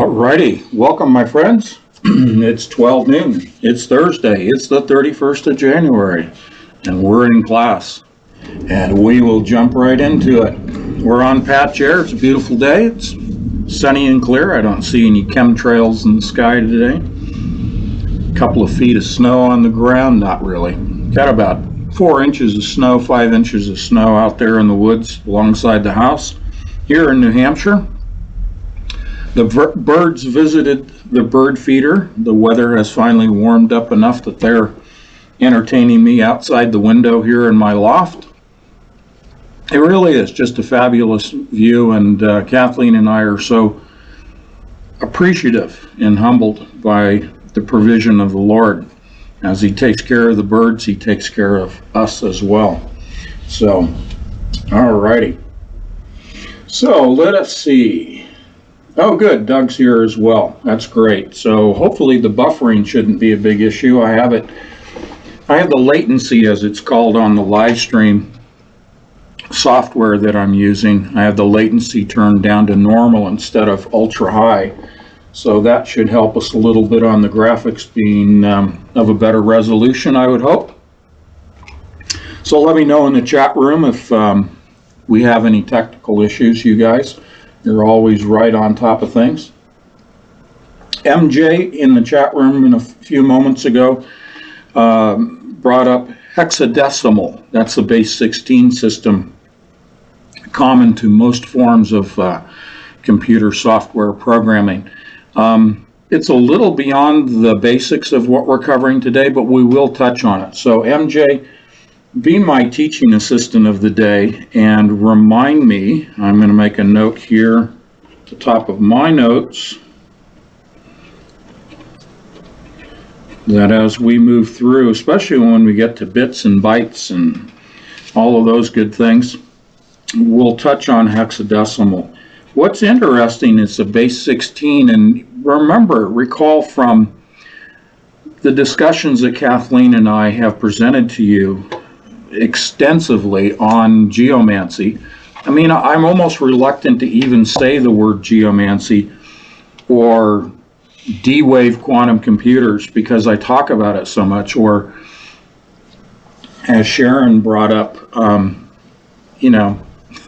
Alrighty, welcome my friends. It's 12 noon. It's Thursday. It's the 31st of January, and we're in class, and we will jump right into it. We're on patch air. It's a beautiful day. It's sunny and clear. I don't see any chemtrails in the sky today. A couple of feet of snow on the ground, not really. Got about 4 inches of snow, 5 inches of snow out there in the woods alongside the house here in New Hampshire. The birds visited the bird feeder. The weather has finally warmed up enough that they're entertaining me outside the window here in my loft. It really is just a fabulous view, and Kathleen and I are so appreciative and humbled by the provision of the Lord. As He takes care of the birds, He takes care of us as well. So, all righty. So let us see. Oh, good. Doug's here as well. That's great. So hopefully the buffering shouldn't be a big issue. I have the latency, as it's called, on the live stream software that I'm using. I have the latency turned down to normal instead of ultra high. So that should help us a little bit on the graphics being of a better resolution, I would hope. So let me know in the chat room if we have any technical issues, you guys. You're always right on top of things. MJ in the chat room a few moments ago brought up hexadecimal. That's the base 16 system, common to most forms of computer software programming. It's a little beyond the basics of what we're covering today, but we will touch on it. So MJ, be my teaching assistant of the day and remind me. I'm going to make a note here at the top of my notes that as we move through, especially when we get to bits and bytes and all of those good things, we'll touch on hexadecimal. What's interesting is the base 16, and recall from the discussions that Kathleen and I have presented to you extensively on geomancy. I mean, I'm almost reluctant to even say the word geomancy or D-wave quantum computers because I talk about it so much. Or as Sharon brought up, the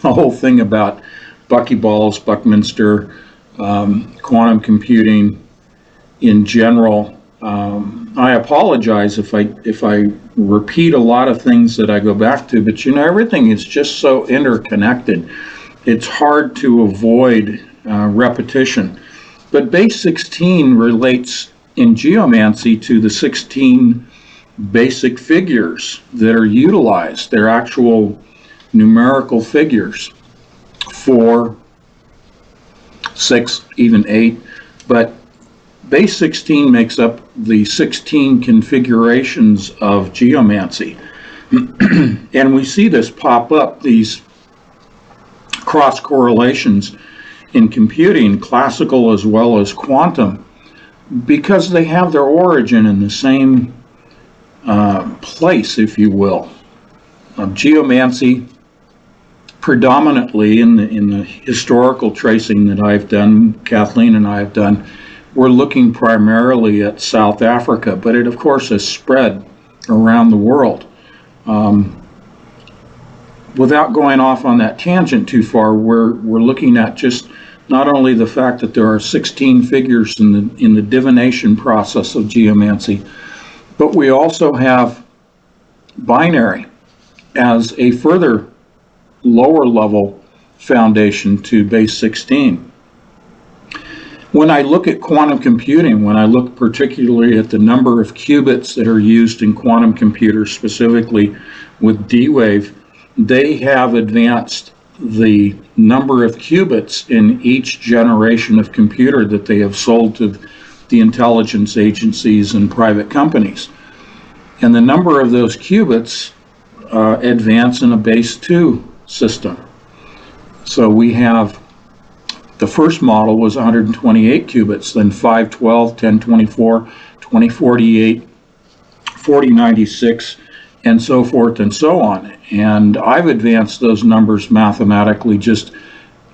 whole thing about buckyballs, Buckminster, quantum computing in general. I apologize if I repeat a lot of things that I go back to, but everything is just so interconnected. It's hard to avoid repetition. But base 16 relates in geomancy to the 16 basic figures that are utilized. They're actual numerical figures, 4, 6, even 8, but base 16 makes up the 16 configurations of geomancy. And we see this pop up, these cross correlations in computing, classical as well as quantum, because they have their origin in the same place, if you will. Geomancy, predominantly in the historical tracing that I've done, Kathleen and I have done, we're looking primarily at South Africa, but it of course has spread around the world. Without going off on that tangent too far, we're looking at just not only the fact that there are 16 figures in the divination process of geomancy, but we also have binary as a further lower level foundation to base 16. When I look at quantum computing, when I look particularly at the number of qubits that are used in quantum computers, specifically with D-Wave, they have advanced the number of qubits in each generation of computer that they have sold to the intelligence agencies and private companies. And the number of those qubits advance in a base 2 system. So we have, the first model was 128 qubits, then 512, 1024, 2048, 4096, and so forth and so on. And I've advanced those numbers mathematically just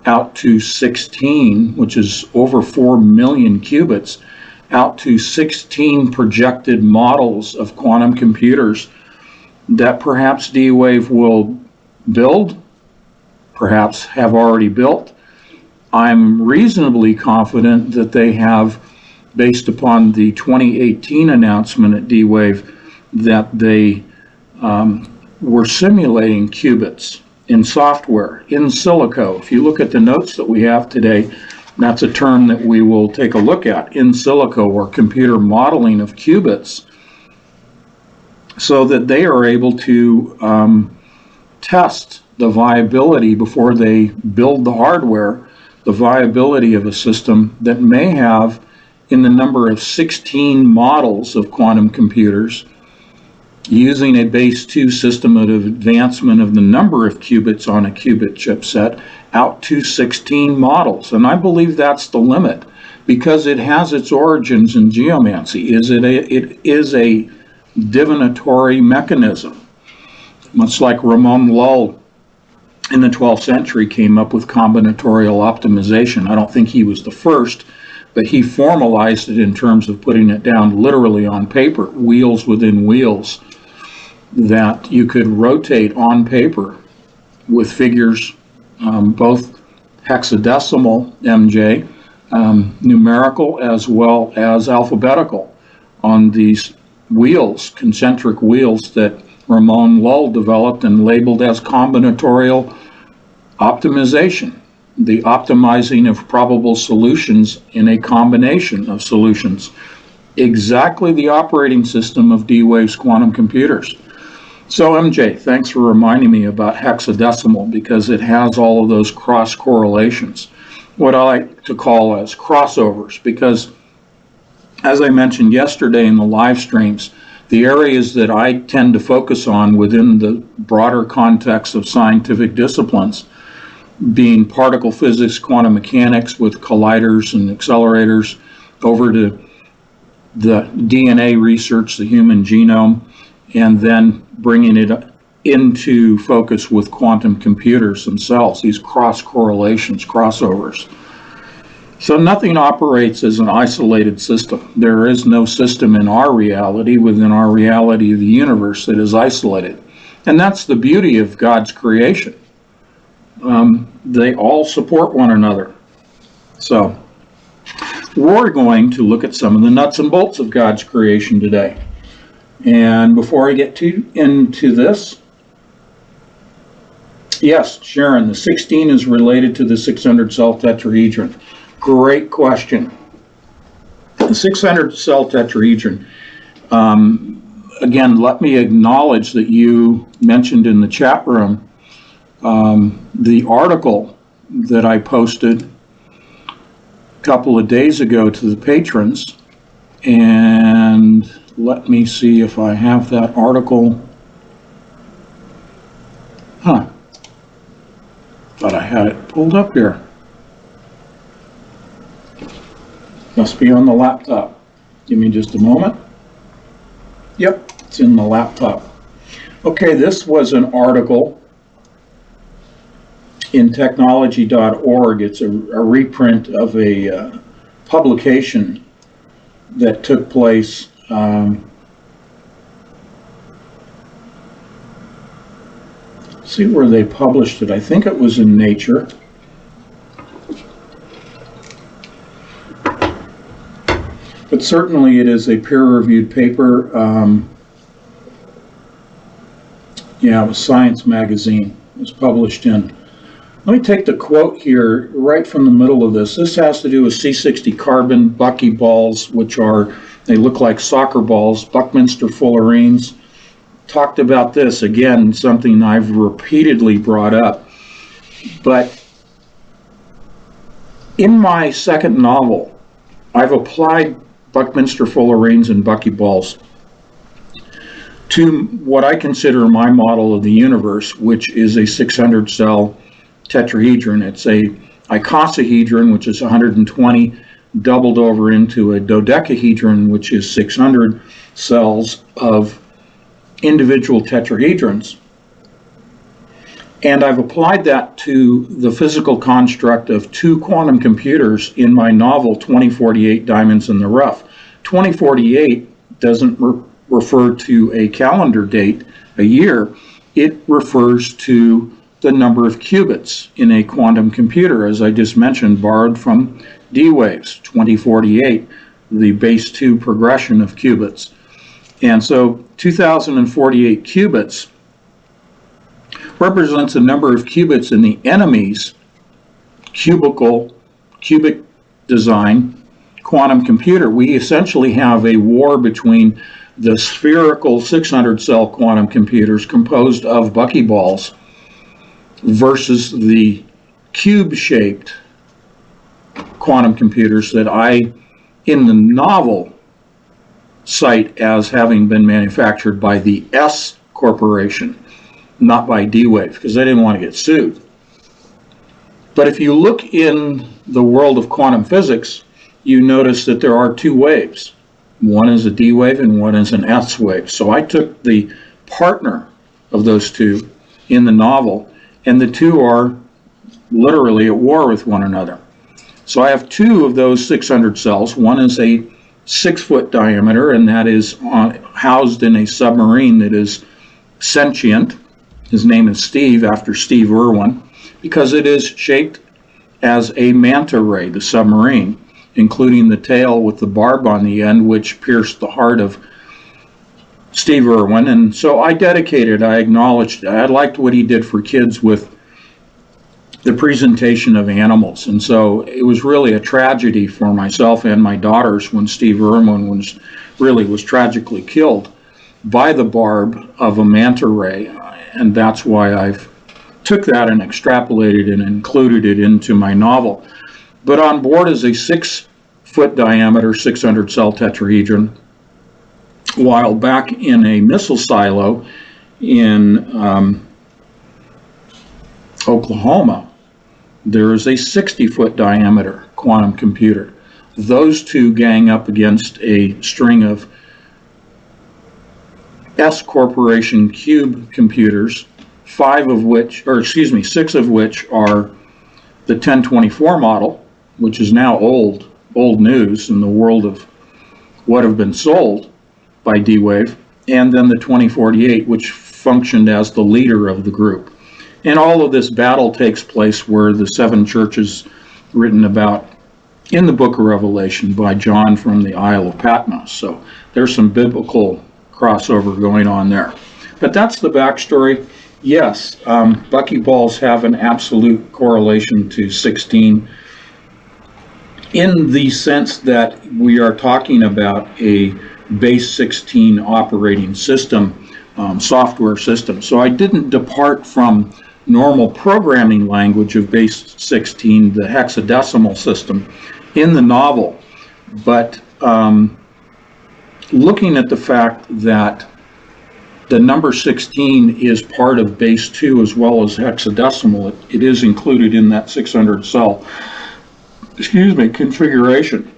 out to 16, which is over 4 million qubits, out to 16 projected models of quantum computers that perhaps D-Wave will build, perhaps have already built. I'm reasonably confident that they have, based upon the 2018 announcement at D-Wave, that they were simulating qubits in software, in silico. If you look at the notes that we have today, that's a term that we will take a look at, in silico, or computer modeling of qubits, so that they are able to test the viability before they build the hardware, the viability of a system that may have, in the number of 16 models of quantum computers, using a base 2 system of advancement of the number of qubits on a qubit chipset, out to 16 models. And I believe that's the limit, because it has its origins in geomancy. It is a divinatory mechanism, much like Ramon Lull in the 12th century came up with combinatorial optimization. I don't think he was the first, but he formalized it in terms of putting it down literally on paper, wheels within wheels, that you could rotate on paper with figures, both hexadecimal, MJ, numerical as well as alphabetical, on these wheels, concentric wheels that Ramon Lull developed and labeled as combinatorial optimization, the optimizing of probable solutions in a combination of solutions. Exactly the operating system of D-Wave's quantum computers. So MJ, thanks for reminding me about hexadecimal, because it has all of those cross correlations, what I like to call as crossovers, because as I mentioned yesterday in the live streams, the areas that I tend to focus on within the broader context of scientific disciplines, being particle physics, quantum mechanics with colliders and accelerators, over to the DNA research, the human genome, and then bringing it into focus with quantum computers themselves, these cross correlations, crossovers. So nothing operates as an isolated system. There is no system in our reality, within our reality of the universe, that is isolated. And that's the beauty of God's creation. They all support one another. So we're going to look at some of the nuts and bolts of God's creation today. And before I get into this, yes, Sharon, the 16 is related to the 600 cell tetrahedron. Great question. The 600 cell tetrahedron. Again, let me acknowledge that you mentioned in the chat room the article that I posted a couple of days ago to the patrons. And let me see if I have that article. Thought I had it pulled up here. Must be on the laptop. Give me just a moment. Yep, it's in the laptop. Okay, this was an article in technology.org. It's a reprint of a publication that took place see where they published it. I think it was in Nature. But certainly it is a peer-reviewed paper. Yeah, it was Science Magazine. It was published in. Let me take the quote here right from the middle of this. This has to do with C60 carbon buckyballs, which are, they look like soccer balls, Buckminster fullerenes. Talked about this, again, something I've repeatedly brought up. But in my second novel, I've applied Buckminster fullerenes and buckyballs to what I consider my model of the universe, which is a 600 cell tetrahedron. It's a icosahedron, which is 120, doubled over into a dodecahedron, which is 600 cells of individual tetrahedrons. And I've applied that to the physical construct of two quantum computers in my novel, 2048 Diamonds in the Rough. 2048 doesn't refer to a calendar date, a year. It refers to the number of qubits in a quantum computer, as I just mentioned, borrowed from D-Waves, 2048, the base 2 progression of qubits. And so 2048 qubits represents the number of qubits in the enemy's cubic design quantum computer. We essentially have a war between the spherical 600-cell quantum computers composed of buckyballs versus the cube-shaped quantum computers that I, in the novel, cite as having been manufactured by the S Corporation, not by D-Wave, because they didn't want to get sued. But if you look in the world of quantum physics, you notice that there are two waves. One is a D wave and one is an S wave. So I took the partner of those two in the novel, and the two are literally at war with one another. So I have two of those 600 cells. One is a 6-foot diameter, and that is housed in a submarine that is sentient. His name is Steve, after Steve Irwin, because it is shaped as a manta ray, the submarine, including the tail with the barb on the end, which pierced the heart of Steve Irwin. And so I dedicated, I acknowledged, I liked what he did for kids with the presentation of animals. And so it was really a tragedy for myself and my daughters when Steve Irwin was tragically killed by the barb of a manta ray. And that's why I've took that and extrapolated and included it into my novel. But on board is a 6-foot diameter, 600-cell tetrahedron, while back in a missile silo in Oklahoma, there is a 60-foot diameter quantum computer. Those two gang up against a string of S Corporation cube computers, 6 of which are the 1024 model, which is now old news in the world of what have been sold by D-Wave, and then the 2048, which functioned as the leader of the group. And all of this battle takes place where the 7 churches written about in the book of Revelation by John from the Isle of Patmos. So there's some biblical crossover going on there. But that's the backstory. Yes, buckyballs have an absolute correlation to 16 in the sense that we are talking about a base 16 operating system, software system. So I didn't depart from normal programming language of base 16, the hexadecimal system, in the novel, but looking at the fact that the number 16 is part of base 2 as well as hexadecimal, it is included in that 600 cell configuration.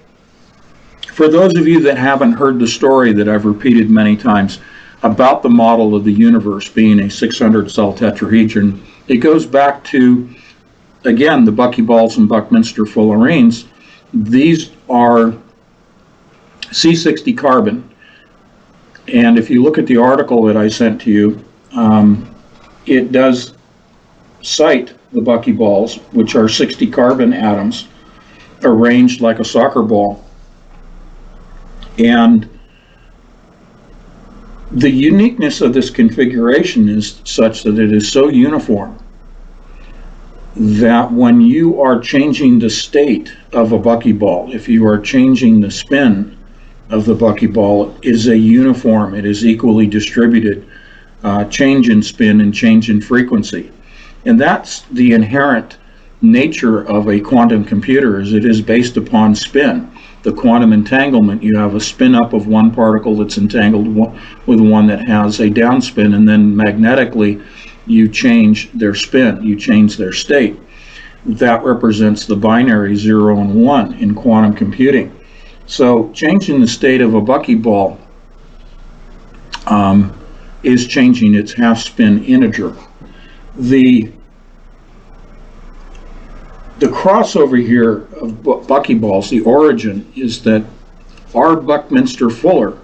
For those of you that haven't heard the story that I've repeated many times about the model of the universe being a 600 cell tetrahedron, it goes back to, again, the buckyballs and Buckminster fullerenes. These are C60 carbon. And if you look at the article that I sent to you, it does cite the buckyballs, which are 60 carbon atoms arranged like a soccer ball. And the uniqueness of this configuration is such that it is so uniform that when you are changing the state of a buckyball, if you are changing the spin of the buckyball, it is a uniform, it is equally distributed change in spin and change in frequency. And that's the inherent nature of a quantum computer, is it is based upon spin. The quantum entanglement, you have a spin up of one particle that's entangled with one that has a downspin, and then magnetically you change their spin, you change their state. That represents the binary 0 and 1 in quantum computing. So changing the state of a buckyball is changing its half spin integer. The The crossover here of buckyballs, the origin is that our Buckminster Fuller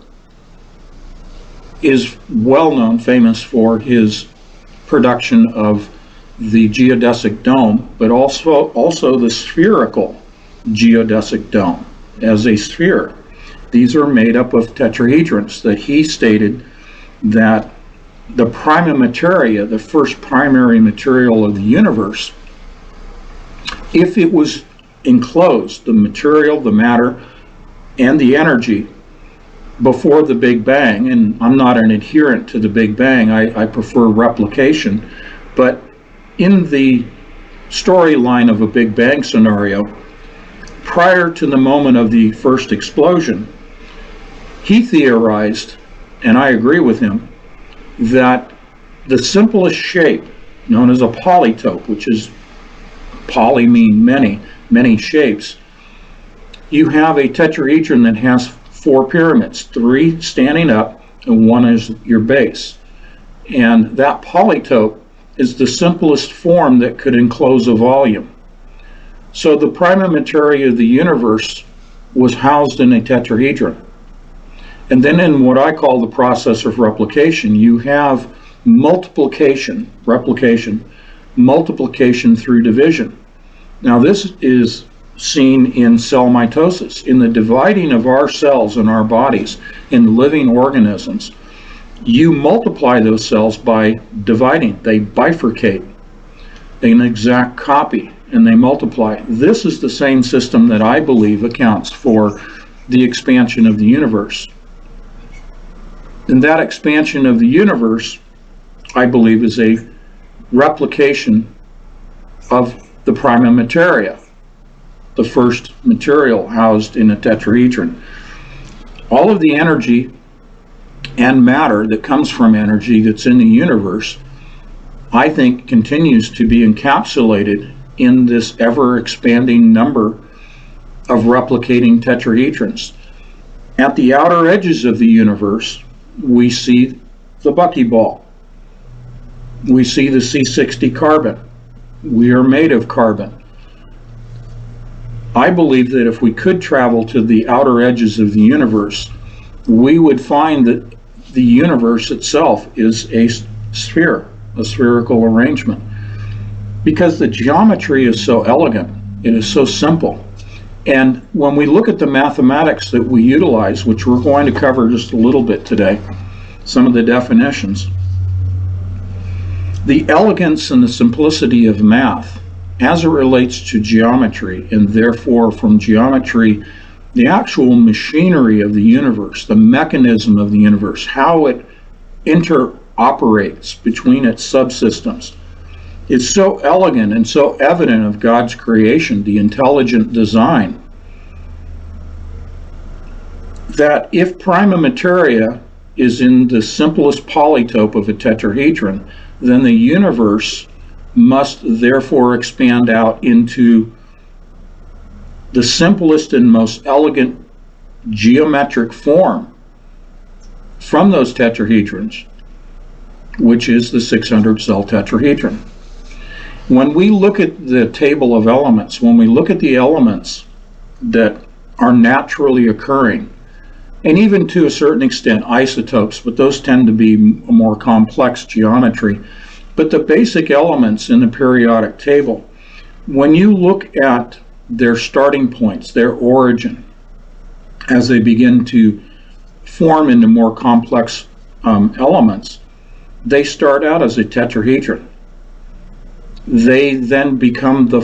is well known, famous for his production of the geodesic dome, but also the spherical geodesic dome as a sphere. These are made up of tetrahedrons that he stated that the prima materia, the first primary material of the universe, if it was enclosed, the material, the matter, and the energy before the Big Bang, and I'm not an adherent to the Big Bang, I prefer replication, but in the storyline of a Big Bang scenario, prior to the moment of the first explosion, he theorized, and I agree with him, that the simplest shape, known as a polytope, which is poly mean many, many shapes, you have a tetrahedron that has 4 pyramids, 3 standing up and 1 is your base. And that polytope is the simplest form that could enclose a volume. So the prima materia of the universe was housed in a tetrahedron. And then in what I call the process of replication, you have multiplication, replication, multiplication through division. Now this is seen in cell mitosis, in the dividing of our cells in our bodies, in living organisms. You multiply those cells by dividing. They bifurcate, an exact copy, and they multiply. This is the same system that I believe accounts for the expansion of the universe. And that expansion of the universe, I believe, is a replication of the prima materia, the first material housed in a tetrahedron. All of the energy and matter that comes from energy that's in the universe, I think, continues to be encapsulated in this ever-expanding number of replicating tetrahedrons. At the outer edges of the universe, we see the buckyball. We see the C60 carbon. We are made of carbon. I believe that if we could travel to the outer edges of the universe, we would find that the universe itself is a sphere, a spherical arrangement. Because the geometry is so elegant, it is so simple. And when we look at the mathematics that we utilize, which we're going to cover just a little bit today, some of the definitions, the elegance and the simplicity of math as it relates to geometry, and therefore from geometry, the actual machinery of the universe, the mechanism of the universe, how it interoperates between its subsystems, is so elegant and so evident of God's creation, the intelligent design, that if prima materia is in the simplest polytope of a tetrahedron, then the universe must therefore expand out into the simplest and most elegant geometric form from those tetrahedrons, which is the 600 cell tetrahedron. When we look at the table of elements, when we look at the elements that are naturally occurring, and even to a certain extent isotopes, but those tend to be a more complex geometry, but the basic elements in the periodic table, when you look at their starting points, their origin, as they begin to form into more complex elements, they start out as a tetrahedron. They then become the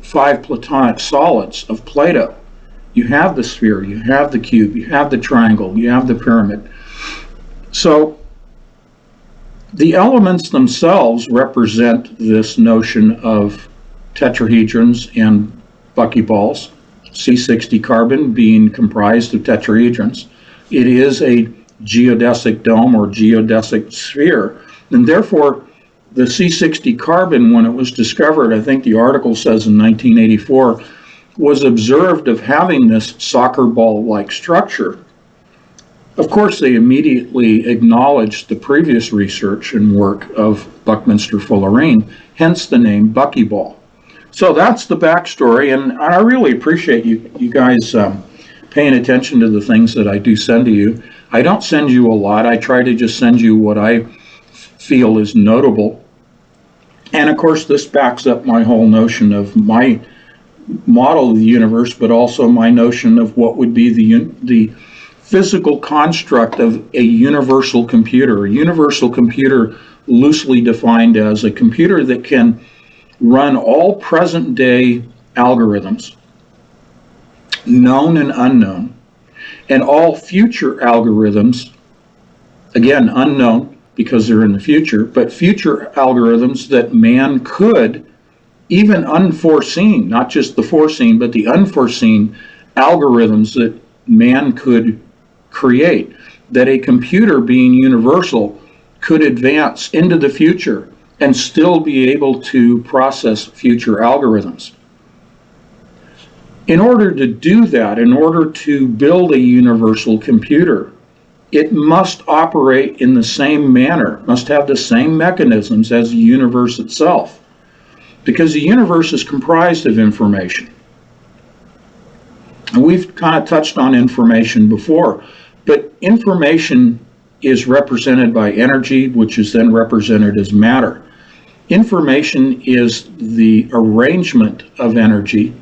5 platonic solids of Plato. You have the sphere, you have the cube, you have the triangle, you have the pyramid. So the elements themselves represent this notion of tetrahedrons and buckyballs, C60 carbon being comprised of tetrahedrons. It is a geodesic dome or geodesic sphere, and therefore the C60 carbon, when it was discovered, I think the article says in 1984, was observed of having this soccer ball-like structure. Of course, they immediately acknowledged the previous research and work of Buckminster Fullerene, hence the name buckyball. So that's the backstory, and I really appreciate you guys paying attention to the things that I do send to you. I don't send you a lot. I try to just send you what I feel is notable. And of course, this backs up my whole notion of my model of the universe, but also my notion of what would be the physical construct of a universal computer. A universal computer, loosely defined as a computer that can run all present day algorithms, known and unknown, and all future algorithms, again, unknown because they're in the future, but future algorithms that man could, even unforeseen, not just the foreseen, but the unforeseen algorithms that man could create, that a computer being universal could advance into the future and still be able to process future algorithms. In order to do that, in order to build a universal computer, it must operate in the same manner, must have the same mechanisms as the universe itself, because the universe is comprised of information. And we've kind of touched on information before, but information is represented by energy, which is then represented as matter. Information is the arrangement of energy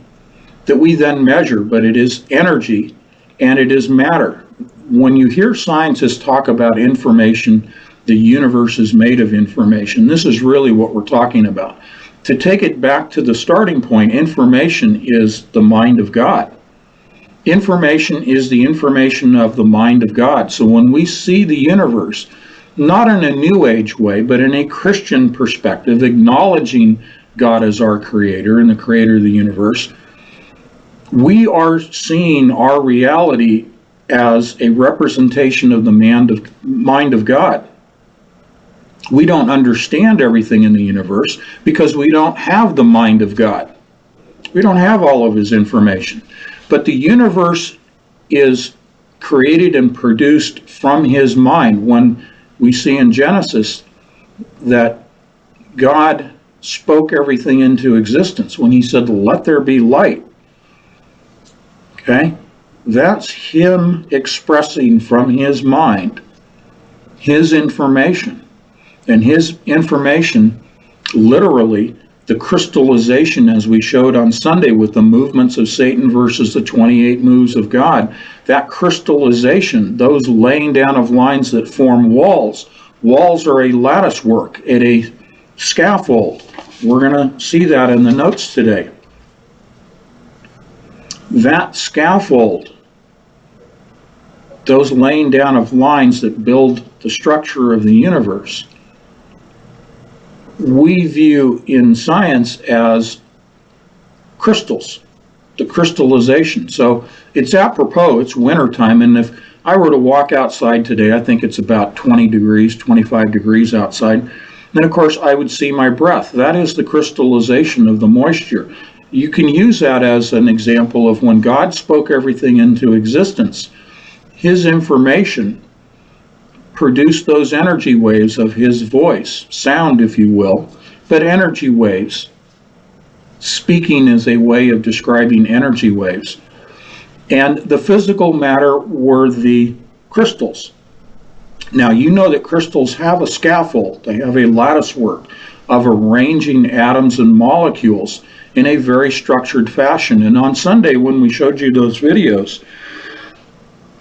that we then measure, but it is energy and it is matter. When you hear scientists talk about information, the universe is made of information, this is really what we're talking about. To take it back to the starting point, information is the mind of God. Information is the information of the mind of God. So when we see the universe, not in a New Age way, but in a Christian perspective, acknowledging God as our creator and the creator of the universe, we are seeing our reality as a representation of the mind of God. We don't understand everything in the universe because we don't have the mind of God. We don't have all of his information. But the universe is created and produced from his mind. When we see in Genesis that God spoke everything into existence, when he said, "Let there be light." Okay? That's him expressing from his mind his information. And his information, literally, the crystallization, as we showed on Sunday with the movements of Satan versus the 28 moves of God, that crystallization, those laying down of lines that form walls. Walls are a lattice work at a scaffold. We're going to see that in the notes today. That scaffold, those laying down of lines that build the structure of the universe, we view in science as crystals, the crystallization. So it's apropos, it's wintertime, and if I were to walk outside today, I think it's about 20 degrees, 25 degrees outside, then of course I would see my breath. That is the crystallization of the moisture. You can use that as an example of when God spoke everything into existence, his information produced those energy waves of his voice, sound if you will, but energy waves. Speaking is a way of describing energy waves. And the physical matter were the crystals. Now you know that crystals have a scaffold, they have a lattice work of arranging atoms and molecules in a very structured fashion. And on Sunday when we showed you those videos,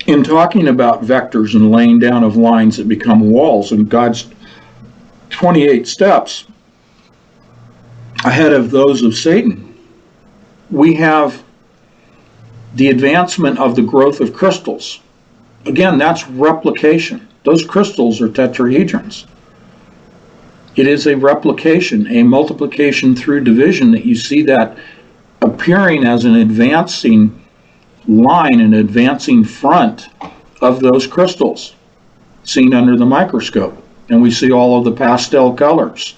in talking about vectors and laying down of lines that become walls and God's 28 steps ahead of those of Satan, we have the advancement of the growth of crystals. Again, that's replication. Those crystals are tetrahedrons. It is a replication, a multiplication through division, that you see that appearing as an advancing line, an advancing front of those crystals seen under the microscope. And we see all of the pastel colors.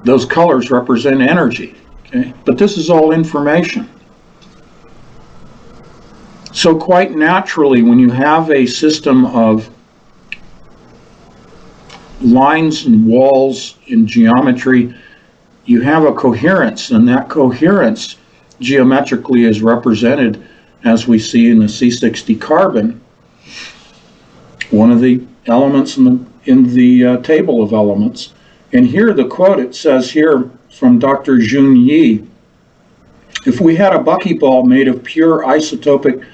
Those colors represent energy. Okay? But this is all information. So quite naturally, when you have a system of lines and walls in geometry, you have a coherence, and that coherence geometrically is represented as we see in the C60 carbon, one of the elements in the table of elements. And here the quote, it says here from Dr. Jun Yi, if we had a buckyball made of pure isotopic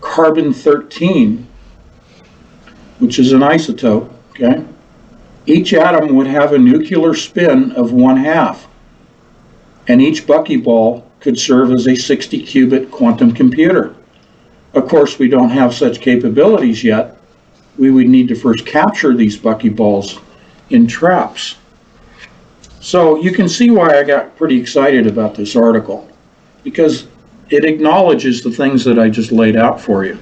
carbon-13, which is an isotope, okay, each atom would have a nuclear spin of 1/2, and each buckyball could serve as a 60-qubit quantum computer. Of course, we don't have such capabilities yet. We would need to first capture these buckyballs in traps. So you can see why I got pretty excited about this article, because it acknowledges the things that I just laid out for you.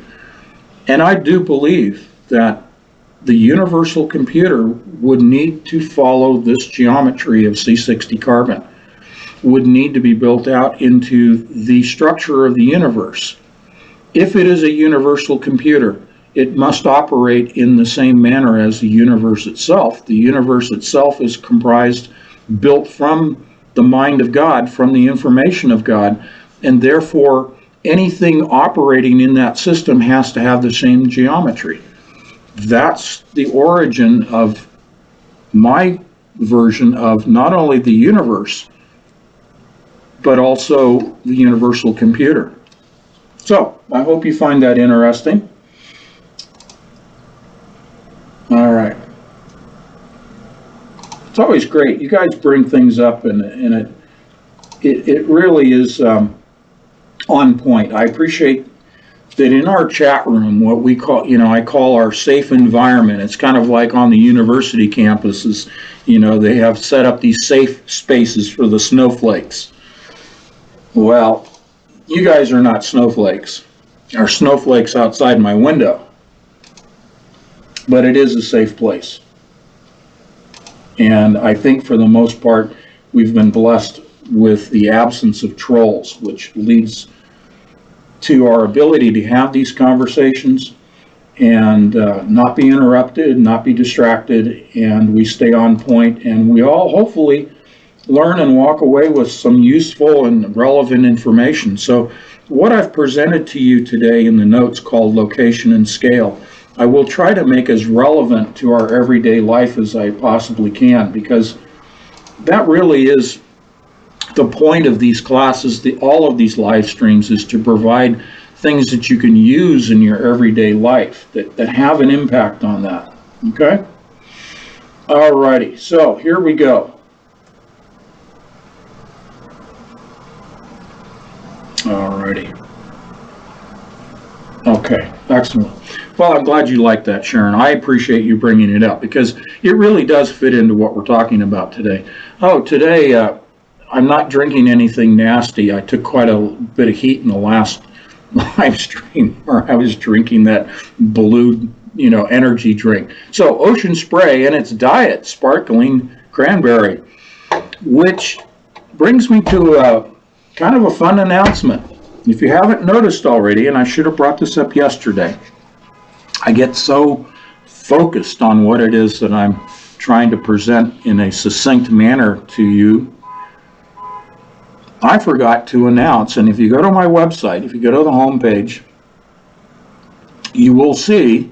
And I do believe that the universal computer would need to follow this geometry of C60 carbon, would need to be built out into the structure of the universe. If it is a universal computer, it must operate in the same manner as the universe itself. The universe itself is comprised, built from the mind of God, from the information of God, and therefore anything operating in that system has to have the same geometry. That's the origin of my version of not only the universe, but also the universal computer. So I hope you find that interesting. All right. It's always great. You guys bring things up, and it really is on point. I appreciate that in our chat room, what we call, I call our safe environment. It's kind of like on the university campuses, they have set up these safe spaces for the snowflakes. Well, you guys are not snowflakes. There are snowflakes outside my window. But it is a safe place. And I think for the most part, we've been blessed with the absence of trolls, which leads to our ability to have these conversations and not be interrupted, not be distracted, and we stay on point, and we all hopefully learn and walk away with some useful and relevant information. So what I've presented to you today in the notes called Location and Scale, I will try to make as relevant to our everyday life as I possibly can, because that really is the point of these classes, all of these live streams, is to provide things that you can use in your everyday life that have an impact on that. Okay? Alrighty, so here we go. Alrighty. Okay, excellent. Well, I'm glad you like that, Sharon. I appreciate you bringing it up, because it really does fit into what we're talking about today. Oh, today I'm not drinking anything nasty. I took quite a bit of heat in the last live stream where I was drinking that blue, energy drink. So Ocean Spray and its diet sparkling cranberry, which brings me to kind of a fun announcement. If you haven't noticed already, and I should have brought this up yesterday, I get so focused on what it is that I'm trying to present in a succinct manner to you, I forgot to announce. And if you go to my website, if you go to the home page, you will see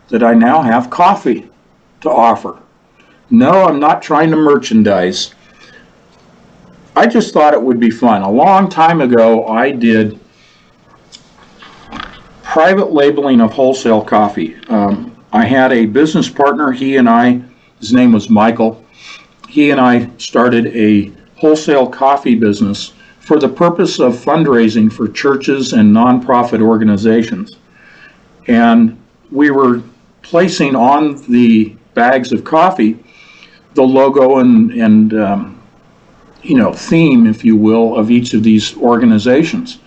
that I now have coffee to offer. No, I'm not trying to merchandise. I just thought it would be fun. A long time ago, I did private labeling of wholesale coffee. I had a business partner, his name was Michael. He and I started a wholesale coffee business for the purpose of fundraising for churches and nonprofit organizations. And we were placing on the bags of coffee the logo and theme, if you will, of each of these organizations.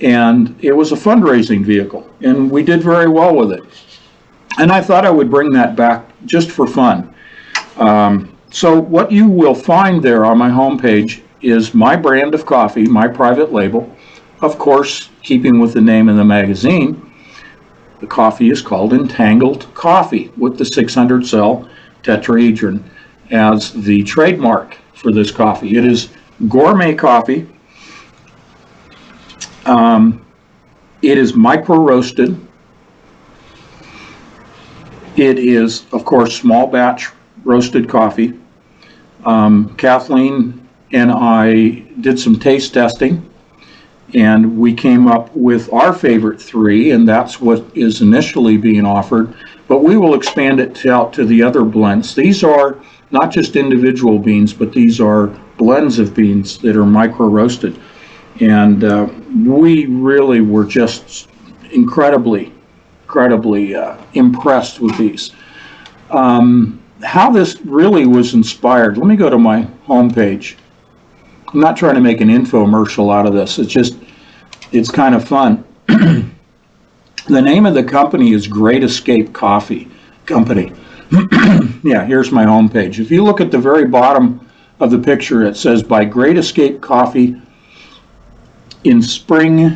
And it was a fundraising vehicle, and we did very well with it. And I thought I would bring that back just for fun. So what you will find there on my homepage is my brand of coffee, my private label. Of course, keeping with the name of the magazine, the coffee is called Entangled Coffee with the 600 cell tetrahedron as the trademark for this coffee. It is gourmet coffee. It is micro roasted. It is, of course, small batch roasted coffee. Kathleen and I did some taste testing, and we came up with our favorite three, and that's what is initially being offered. But we will expand it out to the other blends. These are not just individual beans, but these are blends of beans that are micro roasted. And we really were just incredibly impressed with these. How this really was inspired, let me go to my homepage. I'm not trying to make an infomercial out of this. It's kind of fun. The name of the company is Great Escape Coffee Company. Yeah, here's my homepage. If you look at the very bottom of the picture, it says by Great Escape Coffee in Spring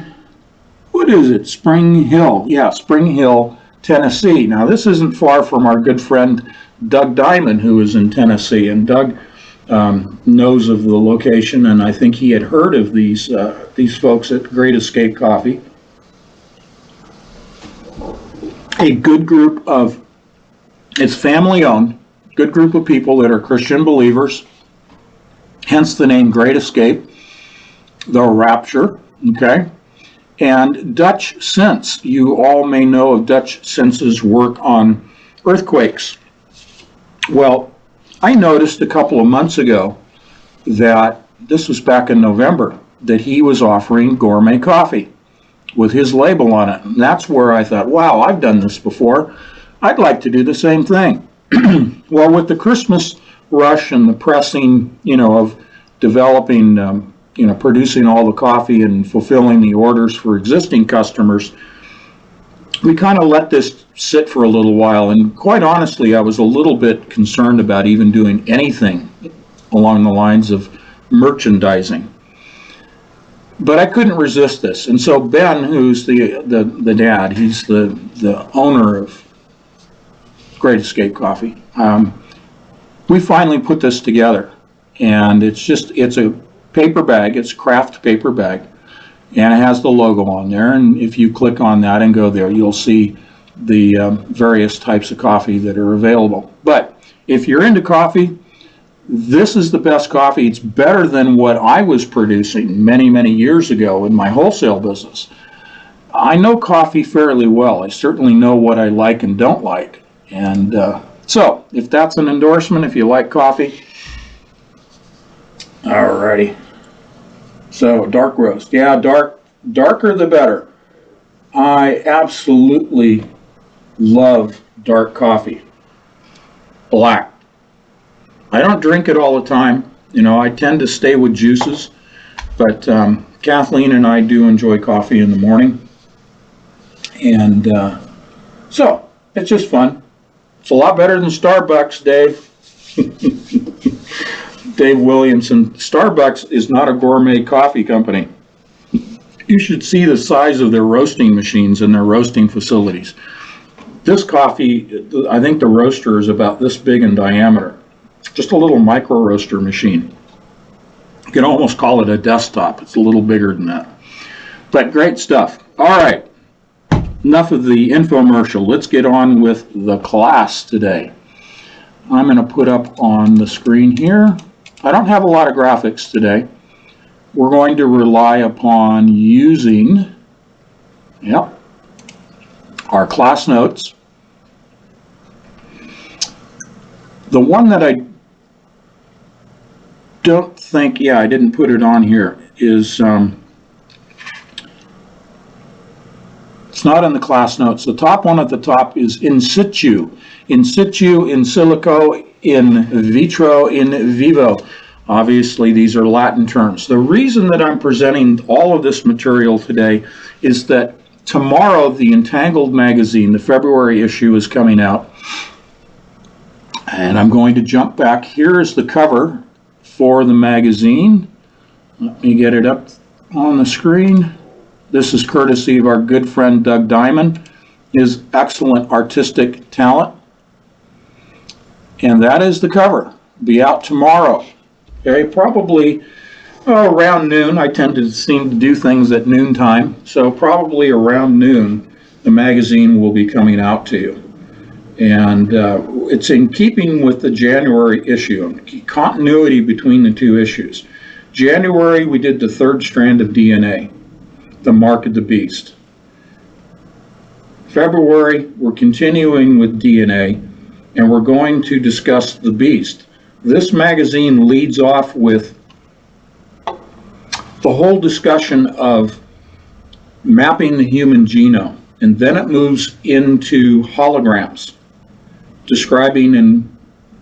Hill. Yeah, Spring Hill, Tennessee. Now, this isn't far from our good friend Doug Diamond, who is in Tennessee. And Doug knows of the location, and I think he had heard of these folks at Great Escape Coffee. A good group of, it's family owned, good group of people that are Christian believers, hence the name Great Escape. The Rapture, okay? And Dutch Sense. You all may know of Dutch Sense's work on earthquakes. Well, I noticed a couple of months ago that, this was back in November, that he was offering gourmet coffee with his label on it. And that's where I thought, wow, I've done this before. I'd like to do the same thing. Well, with the Christmas rush and the pressing, of developing, producing all the coffee and fulfilling the orders for existing customers, we kind of let this sit for a little while. And quite honestly, I was a little bit concerned about even doing anything along the lines of merchandising. But I couldn't resist this. And so Ben, who's the dad, he's the owner of Great Escape Coffee, we finally put this together. And it's a paper bag, it's craft paper bag, and it has the logo on there. And if you click on that and go there, you'll see the various types of coffee that are available. But if you're into coffee, this is the best coffee. It's better than what I was producing many years ago in my wholesale business. I know coffee fairly well. I certainly know what I like and don't like. And so if that's an endorsement, if you like coffee, alrighty. So dark roast, yeah, darker the better. I absolutely love dark coffee. Black. I don't drink it all the time. I tend to stay with juices, but Kathleen and I do enjoy coffee in the morning. And so it's just fun. It's a lot better than Starbucks, Dave. Dave Williamson. Starbucks is not a gourmet coffee company. You should see the size of their roasting machines and their roasting facilities. This coffee, I think the roaster is about this big in diameter. Just a little micro roaster machine. You can almost call it a desktop. It's a little bigger than that. But great stuff. All right. Enough of the infomercial. Let's get on with the class today. I'm going to put up on the screen here. I don't have a lot of graphics today. We're going to rely upon using our class notes. The one that I don't think, I didn't put it on here, is it's not in the class notes. The top one at the top is in situ. In situ, in silico, in vitro, in vivo. Obviously, these are Latin terms. The reason that I'm presenting all of this material today is that tomorrow the Entangled magazine, the February issue, is coming out. And I'm going to jump back. Here is the cover for the magazine. Let me get it up on the screen. This is courtesy of our good friend Doug Diamond, his excellent artistic talent. And that is the cover. Be out tomorrow. Okay, probably around noon. I tend to seem to do things at noontime, so probably around noon, the magazine will be coming out to you. And it's in keeping with the January issue, continuity between the two issues. January, we did the third strand of DNA, the mark of the beast. February, we're continuing with DNA, and we're going to discuss the beast. This magazine leads off with the whole discussion of mapping the human genome, and then it moves into holograms, describing and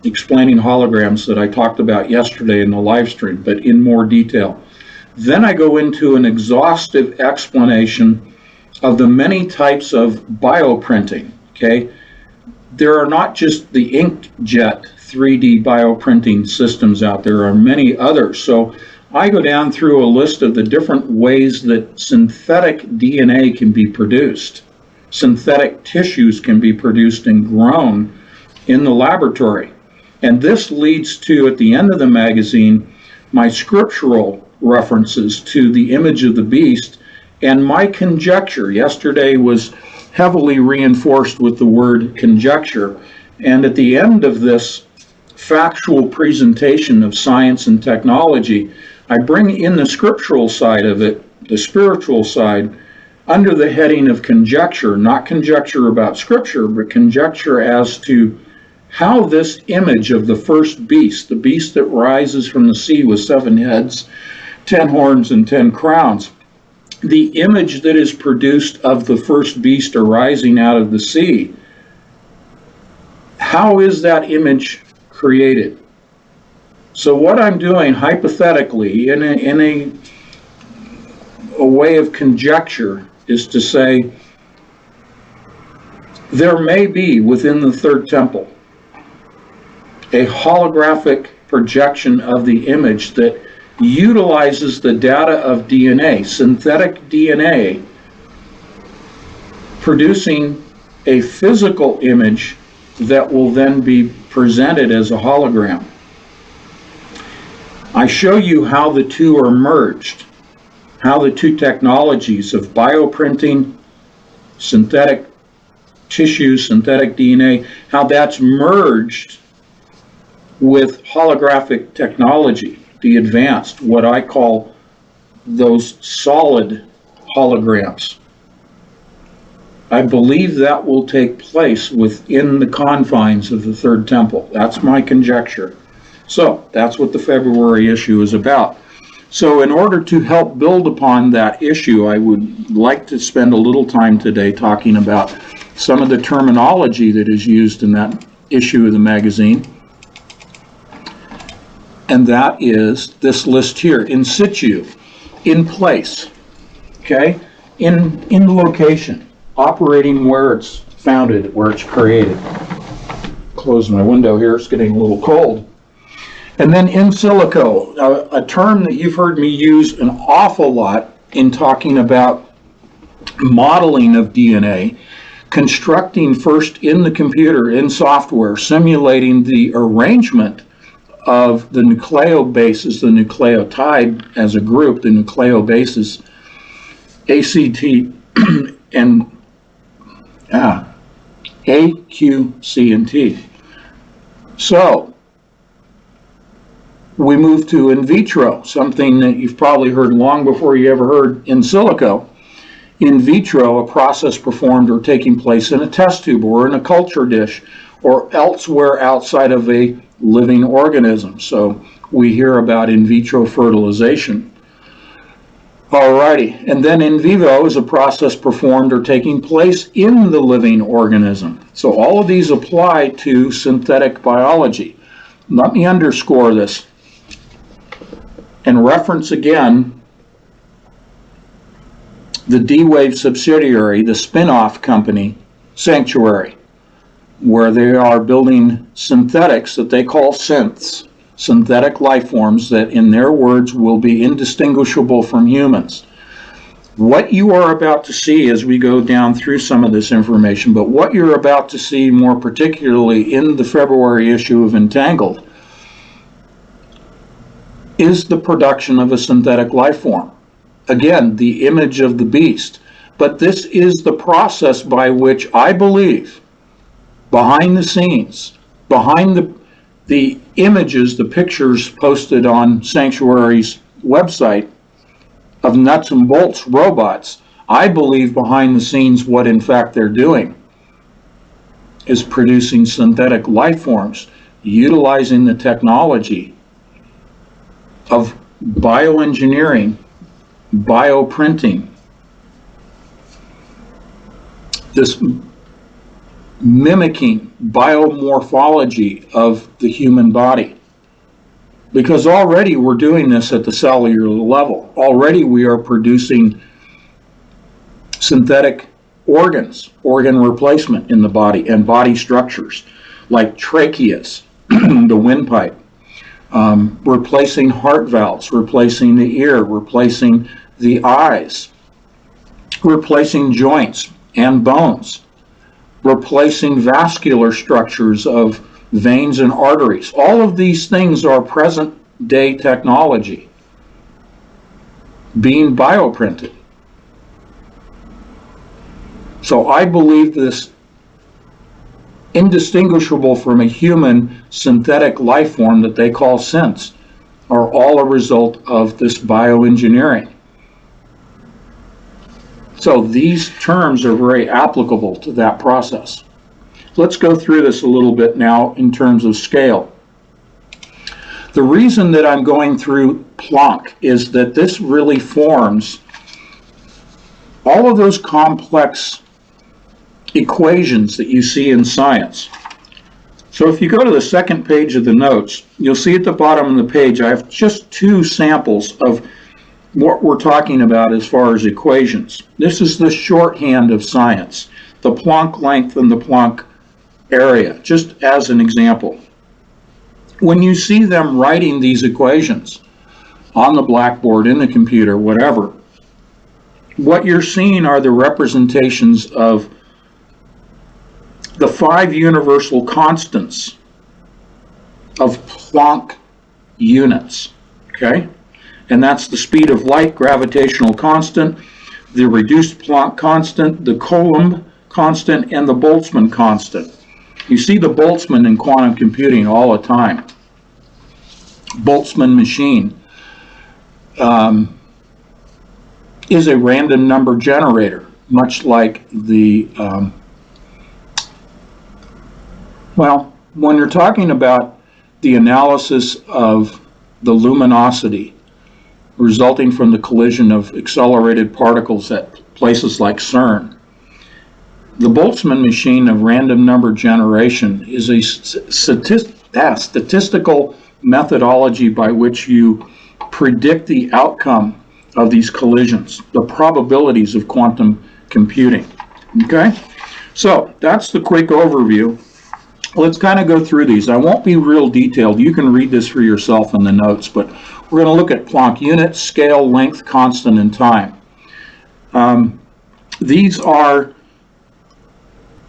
explaining holograms that I talked about yesterday in the live stream, but in more detail. Then I go into an exhaustive explanation of the many types of bioprinting, okay? There are not just the inkjet 3D bioprinting systems out there, are many others. So I go down through a list of the different ways that synthetic DNA can be produced. Synthetic tissues can be produced and grown in the laboratory. And this leads to, at the end of the magazine, my scriptural references to the image of the beast and my conjecture. Yesterday was heavily reinforced with the word conjecture. And at the end of this factual presentation of science and technology, I bring in the scriptural side of it, the spiritual side, under the heading of conjecture, not conjecture about scripture, but conjecture as to how this image of the first beast, the beast that rises from the sea with 7 heads, 10 horns, and 10 crowns, the image that is produced of the first beast arising out of the sea, how is that image created? So what I'm doing hypothetically in a way of conjecture is to say there may be within the third temple a holographic projection of the image that utilizes the data of DNA, synthetic DNA, producing a physical image that will then be presented as a hologram. I show you how the two are merged, how the two technologies of bioprinting, synthetic tissue, synthetic DNA, how that's merged with holographic technology, the advanced, what I call those solid holograms. I believe that will take place within the confines of the third temple. That's my conjecture. So that's what the February issue is about. So in order to help build upon that issue, I would like to spend a little time today talking about some of the terminology that is used in that issue of the magazine. And that is this list here: in situ, in place, okay, in location, operating where it's founded, where it's created. Close my window here, it's getting a little cold. And then in silico, a term that you've heard me use an awful lot in talking about modeling of DNA, constructing first in the computer, in software, simulating the arrangement of the nucleobases, the nucleotide as a group, the nucleobases, ACT and A, Q, C, and T. So we move to in vitro, something that you've probably heard long before you ever heard in silico. In vitro, a process performed or taking place in a test tube or in a culture dish or elsewhere outside of a living organism. So we hear about in vitro fertilization. Alrighty, and then in vivo is a process performed or taking place in the living organism. So all of these apply to synthetic biology. Let me underscore this and reference again the D-Wave subsidiary, the spin-off company, Sanctuary, where they are building synthetics that they call synths, synthetic life forms that, in their words, will be indistinguishable from humans. What you are about to see as we go down through some of this information, but what you're about to see more particularly in the February issue of Entangled, is the production of a synthetic life form. Again, the image of the beast. But this is the process by which I believe, behind the scenes, behind the images, the pictures posted on Sanctuary's website of nuts and bolts robots, I believe behind the scenes what in fact they're doing is producing synthetic life forms, utilizing the technology of bioengineering, bioprinting, this mimicking biomorphology of the human body. Because already we're doing this at the cellular level. Already we are producing synthetic organs, organ replacement in the body, and body structures like tracheas, the windpipe, replacing heart valves, replacing the ear, replacing the eyes, replacing joints and bones, replacing vascular structures of veins and arteries. All of these things are present day technology being bioprinted. So I believe this indistinguishable from a human synthetic life form that they call synths are all a result of this bioengineering. So these terms are very applicable to that process. Let's go through this a little bit now in terms of scale. The reason that I'm going through Planck is that this really forms all of those complex equations that you see in science. So if you go to the second page of the notes, you'll see at the bottom of the page I have just two samples of what we're talking about as far as equations. This is the shorthand of science, the Planck length and the Planck area, just as an example. When you see them writing these equations on the blackboard, in the computer, whatever, what you're seeing are the representations of the 5 universal constants of Planck units, okay? And that's the speed of light, gravitational constant, the reduced Planck constant, the Coulomb constant, and the Boltzmann constant. You see the Boltzmann in quantum computing all the time. Boltzmann machine is a random number generator, much like the, well, when you're talking about the analysis of the luminosity resulting from the collision of accelerated particles at places like CERN, the Boltzmann machine of random number generation is a statistical methodology by which you predict the outcome of these collisions, the probabilities of quantum computing. Okay, so that's the quick overview. Let's kind of go through these. I won't be real detailed. You can read this for yourself in the notes, but we're going to look at Planck units, scale, length, constant, and time. These are,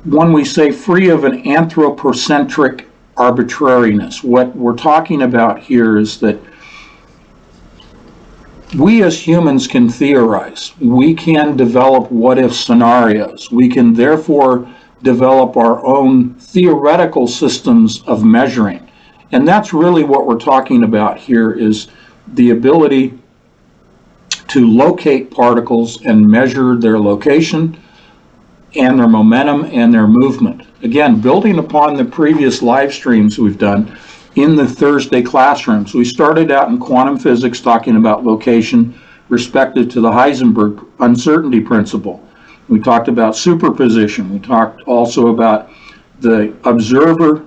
when we say free of an anthropocentric arbitrariness, what we're talking about here is that we as humans can theorize. We can develop what-if scenarios. We can therefore develop our own theoretical systems of measuring. And that's really what we're talking about here, is the ability to locate particles and measure their location and their momentum and their movement. Again, building upon the previous live streams we've done in the Thursday classrooms. We started out in quantum physics talking about location respective to the Heisenberg uncertainty principle. We talked about superposition. We talked also about the observer,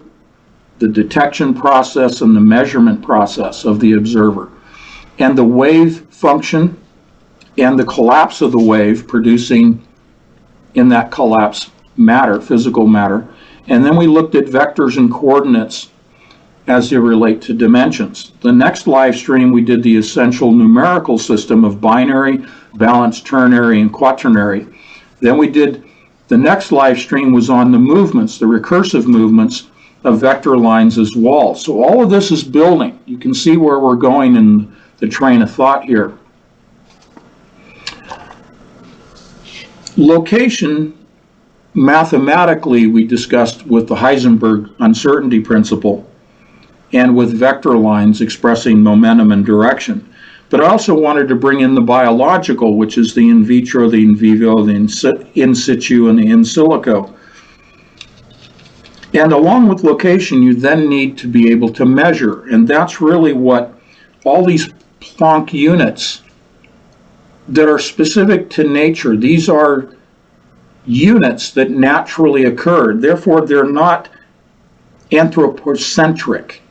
the detection process, and the measurement process of the observer, and the wave function and the collapse of the wave producing in that collapse matter, physical matter. And then we looked at vectors and coordinates as they relate to dimensions. The next live stream we did the essential numerical system of binary, balanced, ternary, and quaternary. Then we did, the next live stream was on the movements, the recursive movements of vector lines as well. So all of this is building. You can see where we're going in the train of thought here. Location, mathematically, we discussed with the Heisenberg uncertainty principle and with vector lines expressing momentum and direction. But I also wanted to bring in the biological, which is the in vitro, the in vivo, the in situ, and the in silico. And along with location, you then need to be able to measure. And that's really what all these Planck units that are specific to nature, these are units that naturally occurred. Therefore, they're not anthropocentric.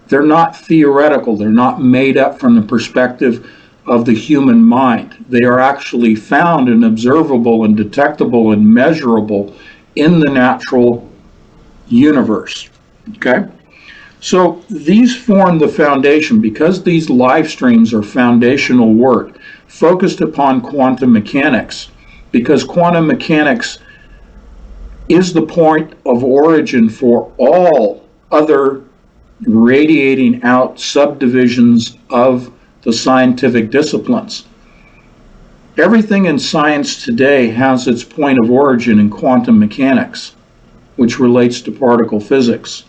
They're not theoretical. They're not made up from the perspective of the human mind. They are actually found and observable and detectable and measurable in the natural universe. Okay? So these form the foundation. Because these live streams are foundational work focused upon quantum mechanics, because quantum mechanics is the point of origin for all other radiating out subdivisions of the scientific disciplines. Everything in science today has its point of origin in quantum mechanics, which relates to particle physics.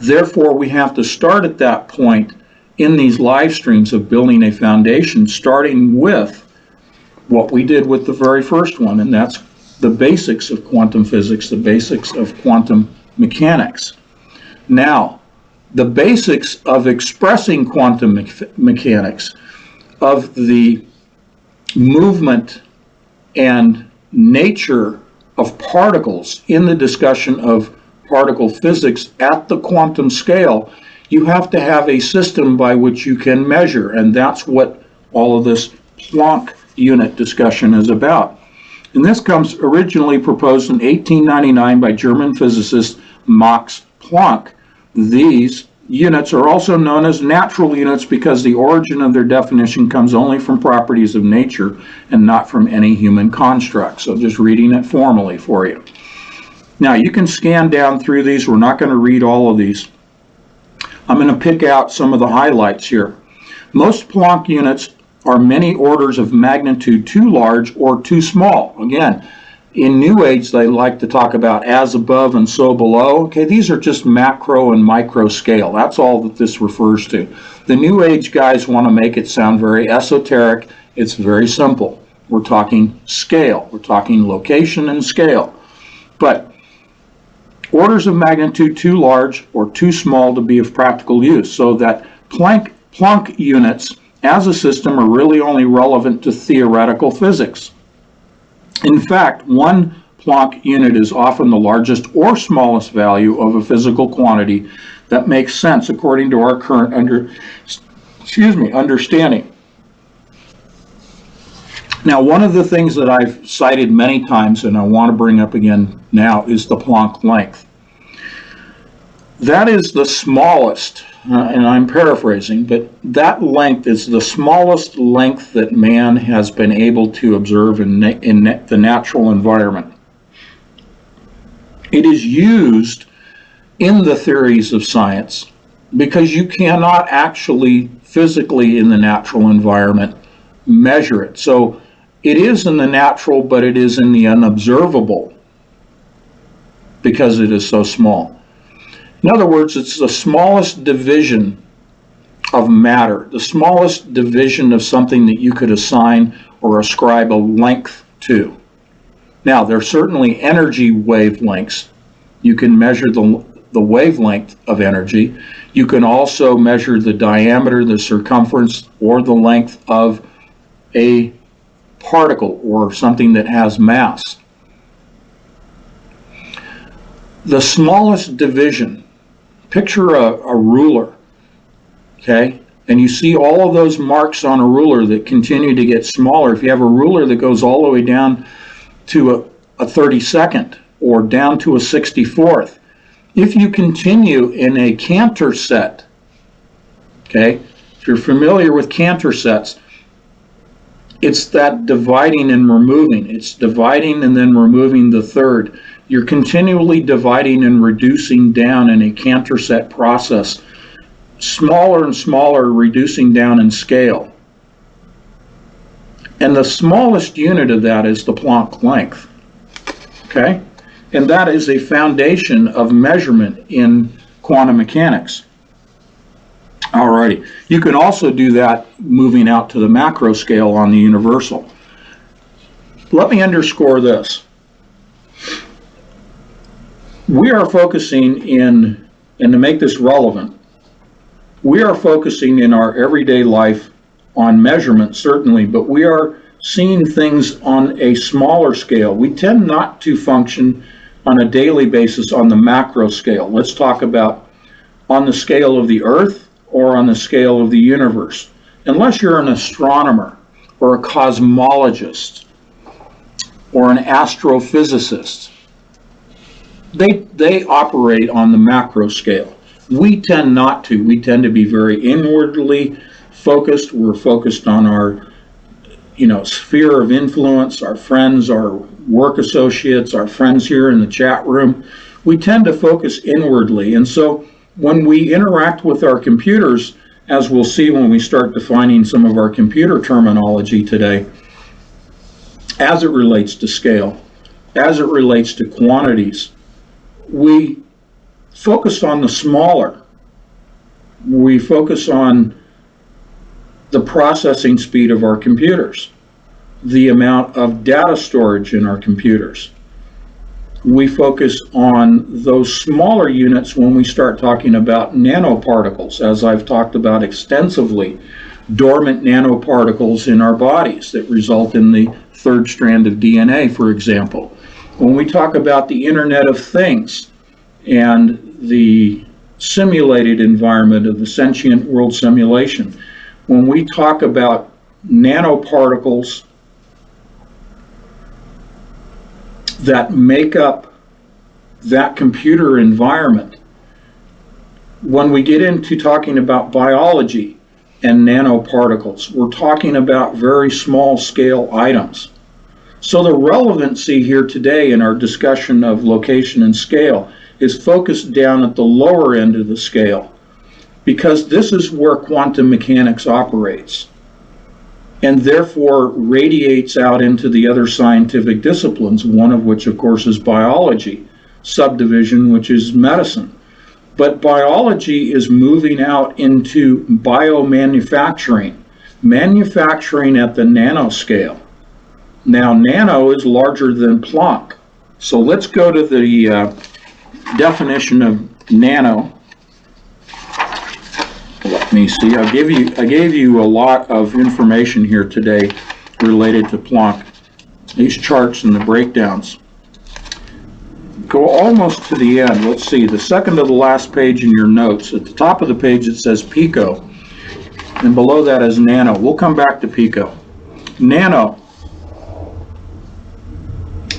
Therefore, we have to start at that point in these live streams of building a foundation, starting with what we did with the very first one, and that's the basics of quantum physics, the basics of quantum mechanics. Now, the basics of expressing quantum mechanics, of the movement and nature of particles in the discussion of particle physics at the quantum scale, you have to have a system by which you can measure, and that's what all of this Planck unit discussion is about. And this comes originally proposed in 1899 by German physicist Max Planck. These units are also known as natural units because the origin of their definition comes only from properties of nature and not from any human construct. So just reading it formally for you. Now you can scan down through these. We're not going to read all of these. I'm going to pick out some of the highlights here. Most Planck units are many orders of magnitude too large or too small. Again, in New Age, they like to talk about as above and so below. Okay, these are just macro and micro scale. That's all that this refers to. The New Age guys want to make it sound very esoteric. It's very simple. We're talking scale. We're talking location and scale. But orders of magnitude too large or too small to be of practical use. So that Planck units as a system are really only relevant to theoretical physics. In fact, one Planck unit is often the largest or smallest value of a physical quantity that makes sense according to our current understanding. Now, one of the things that I've cited many times and I want to bring up again now is the Planck length. That is the smallest, and I'm paraphrasing, but that length is the smallest length that man has been able to observe in the natural environment. It is used in the theories of science because you cannot actually physically in the natural environment measure it. So it is in the natural, but it is in the unobservable because it is so small. In other words, it's the smallest division of matter, the smallest division of something that you could assign or ascribe a length to. Now, there are certainly energy wavelengths. You can measure the wavelength of energy. You can also measure the diameter, the circumference, or the length of a particle or something that has mass. The smallest division, picture a ruler, okay? And you see all of those marks on a ruler that continue to get smaller. If you have a ruler that goes all the way down to a 32nd or down to a 64th, if you continue in a Cantor set, okay? If you're familiar with Cantor sets, it's that dividing and removing. It's dividing and then removing the third. You're continually dividing and reducing down in a Cantor set process, smaller and smaller, reducing down in scale. And the smallest unit of that is the Planck length. Okay? And that is a foundation of measurement in quantum mechanics. Alrighty. You can also do that moving out to the macro scale on the universal. Let me underscore this. We are focusing in, and to make this relevant, we are focusing in our everyday life on measurement, certainly, but we are seeing things on a smaller scale. We tend not to function on a daily basis on the macro scale. Let's talk about on the scale of the Earth or on the scale of the universe. Unless you're an astronomer or a cosmologist or an astrophysicist, they operate on the macro scale. We tend not to. We tend to be very inwardly focused. We're focused on our, sphere of influence, our friends, our work associates, our friends here in the chat room. We tend to focus inwardly. And so when we interact with our computers, as we'll see when we start defining some of our computer terminology today, as it relates to scale, as it relates to quantities, we focus on the smaller. We focus on the processing speed of our computers, the amount of data storage in our computers. We focus on those smaller units when we start talking about nanoparticles, as I've talked about extensively, dormant nanoparticles in our bodies that result in the third strand of DNA, for example. When we talk about the Internet of Things and the simulated environment of the sentient world simulation, when we talk about nanoparticles that make up that computer environment, when we get into talking about biology and nanoparticles, we're talking about very small scale items. So the relevancy here today in our discussion of location and scale is focused down at the lower end of the scale, because this is where quantum mechanics operates and therefore radiates out into the other scientific disciplines, one of which, of course, is biology, subdivision, which is medicine. But biology is moving out into biomanufacturing, manufacturing at the nanoscale. Now, nano is larger than Planck. So let's go to the definition of nano. Let me see. I gave you a lot of information here today related to Planck. These charts and the breakdowns. Go almost to the end. Let's see. The second to the last page in your notes. At the top of the page it says pico, and below that is nano. We'll come back to pico. Nano,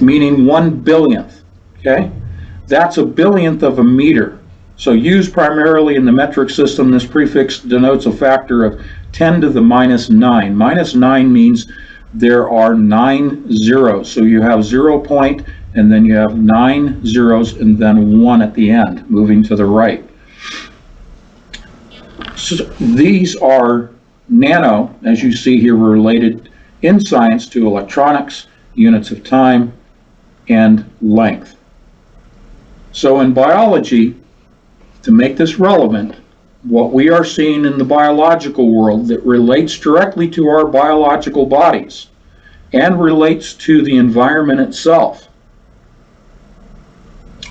meaning 1/billionth. Okay, that's 1/billionth of a meter. So used primarily in the metric system, this prefix denotes a factor of 10 to the minus 9. Minus 9 means there are 9 zeros. So you have 0 point, and then you have 9 zeros, and then 1 at the end, moving to the right. So these are nano, as you see here, related in science to electronics, units of time, and length. So in biology, to make this relevant, what we are seeing in the biological world that relates directly to our biological bodies and relates to the environment itself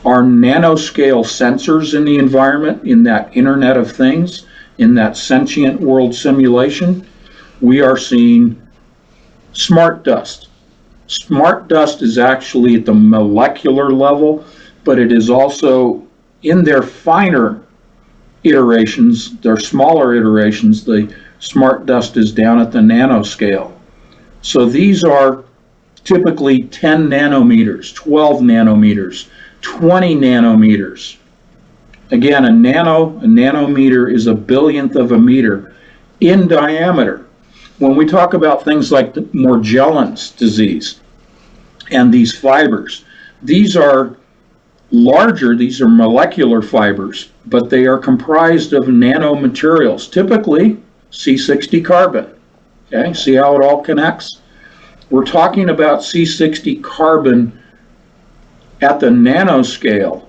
are nanoscale sensors in the environment, in that Internet of Things, in that sentient world simulation. We are seeing smart dust. Smart dust is actually at the molecular level, but it is also in their finer iterations, their smaller iterations. The smart dust is down at the nanoscale. So these are typically 10 nanometers, 12 nanometers, 20 nanometers. Again, a nanometer is 1/billionth of a meter in diameter. When we talk about things like the Morgellons disease and these fibers, these are larger. These are molecular fibers, but they are comprised of nanomaterials, typically C60 carbon. Okay, see how it all connects? We're talking about C60 carbon at the nanoscale.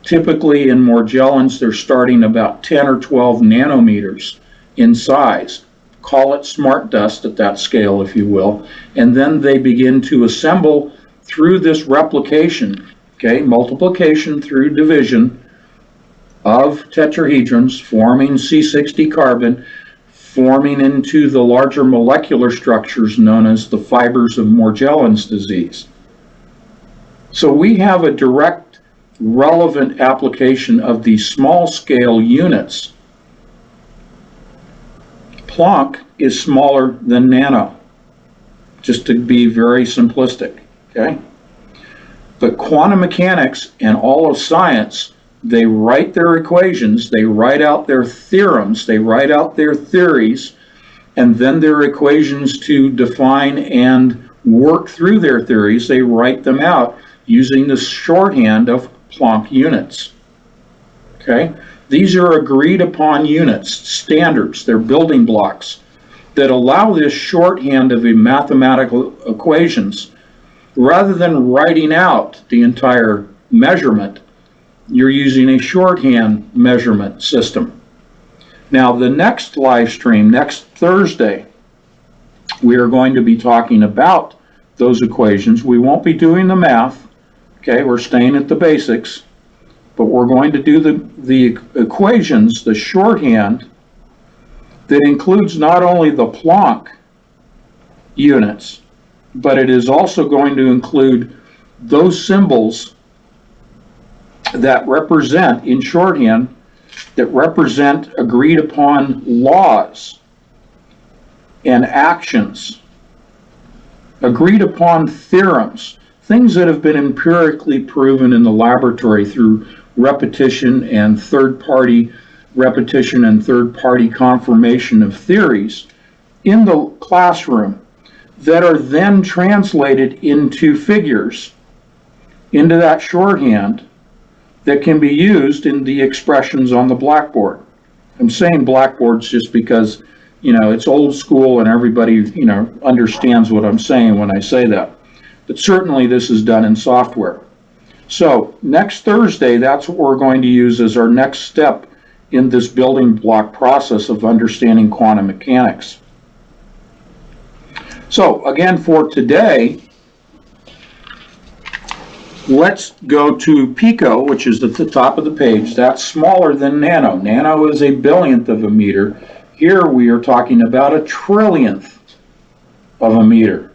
Typically in Morgellons, they're starting about 10 or 12 nanometers in size. Call it smart dust at that scale, if you will. And then they begin to assemble through this replication, okay, multiplication through division of tetrahedrons, forming C60 carbon, forming into the larger molecular structures known as the fibers of Morgellons disease. So we have a direct relevant application of these small scale units. Planck is smaller than nano, just to be very simplistic, okay? But quantum mechanics and all of science, they write their equations, they write out their theorems, they write out their theories, and then their equations to define and work through their theories, they write them out using the shorthand of Planck units. Okay? These are agreed upon units, standards, they're building blocks that allow this shorthand of mathematical equations. Rather than writing out the entire measurement, you're using a shorthand measurement system. Now, the next live stream, next Thursday, we are going to be talking about those equations. We won't be doing the math, okay? We're staying at the basics, but we're going to do the equations, the shorthand, that includes not only the Planck units, but it is also going to include those symbols that represent, in shorthand, that represent agreed upon laws and actions, agreed upon theorems, things that have been empirically proven in the laboratory through repetition and third-party repetition and third-party confirmation of theories in the classroom that are then translated into figures, into that shorthand that can be used in the expressions on the blackboard. I'm saying blackboards just because, you know, it's old school and everybody, you know, understands what I'm saying when I say that. But certainly this is done in software. So next Thursday, that's what we're going to use as our next step in this building block process of understanding quantum mechanics. So again, for today, let's go to pico, which is at the top of the page. That's smaller than nano. Nano is a billionth of a meter. Here we are talking about a trillionth of a meter.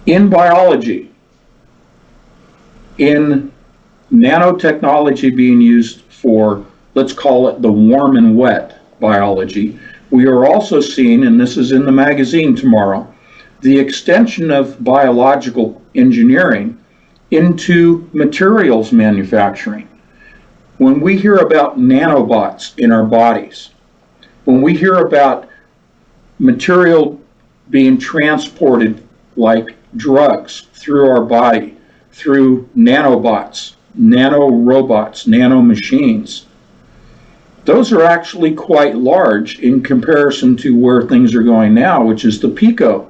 In biology, in nanotechnology being used for, let's call it the warm and wet biology, we are also seeing, and this is in the magazine tomorrow, the extension of biological engineering into materials manufacturing. When we hear about nanobots in our bodies, when we hear about material being transported like drugs through our body, through nanobots, nanorobots, nanomachines, those are actually quite large in comparison to where things are going now, which is the picobots,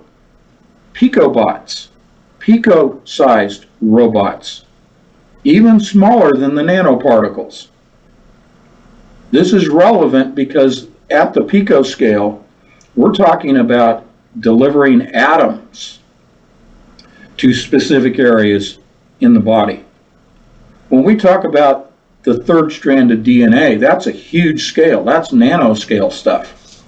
pico-sized robots, even smaller than the nanoparticles. This is relevant because at the pico scale, we're talking about delivering atoms to specific areas in the body. When we talk about the third strand of DNA, that's a huge scale. That's nanoscale stuff.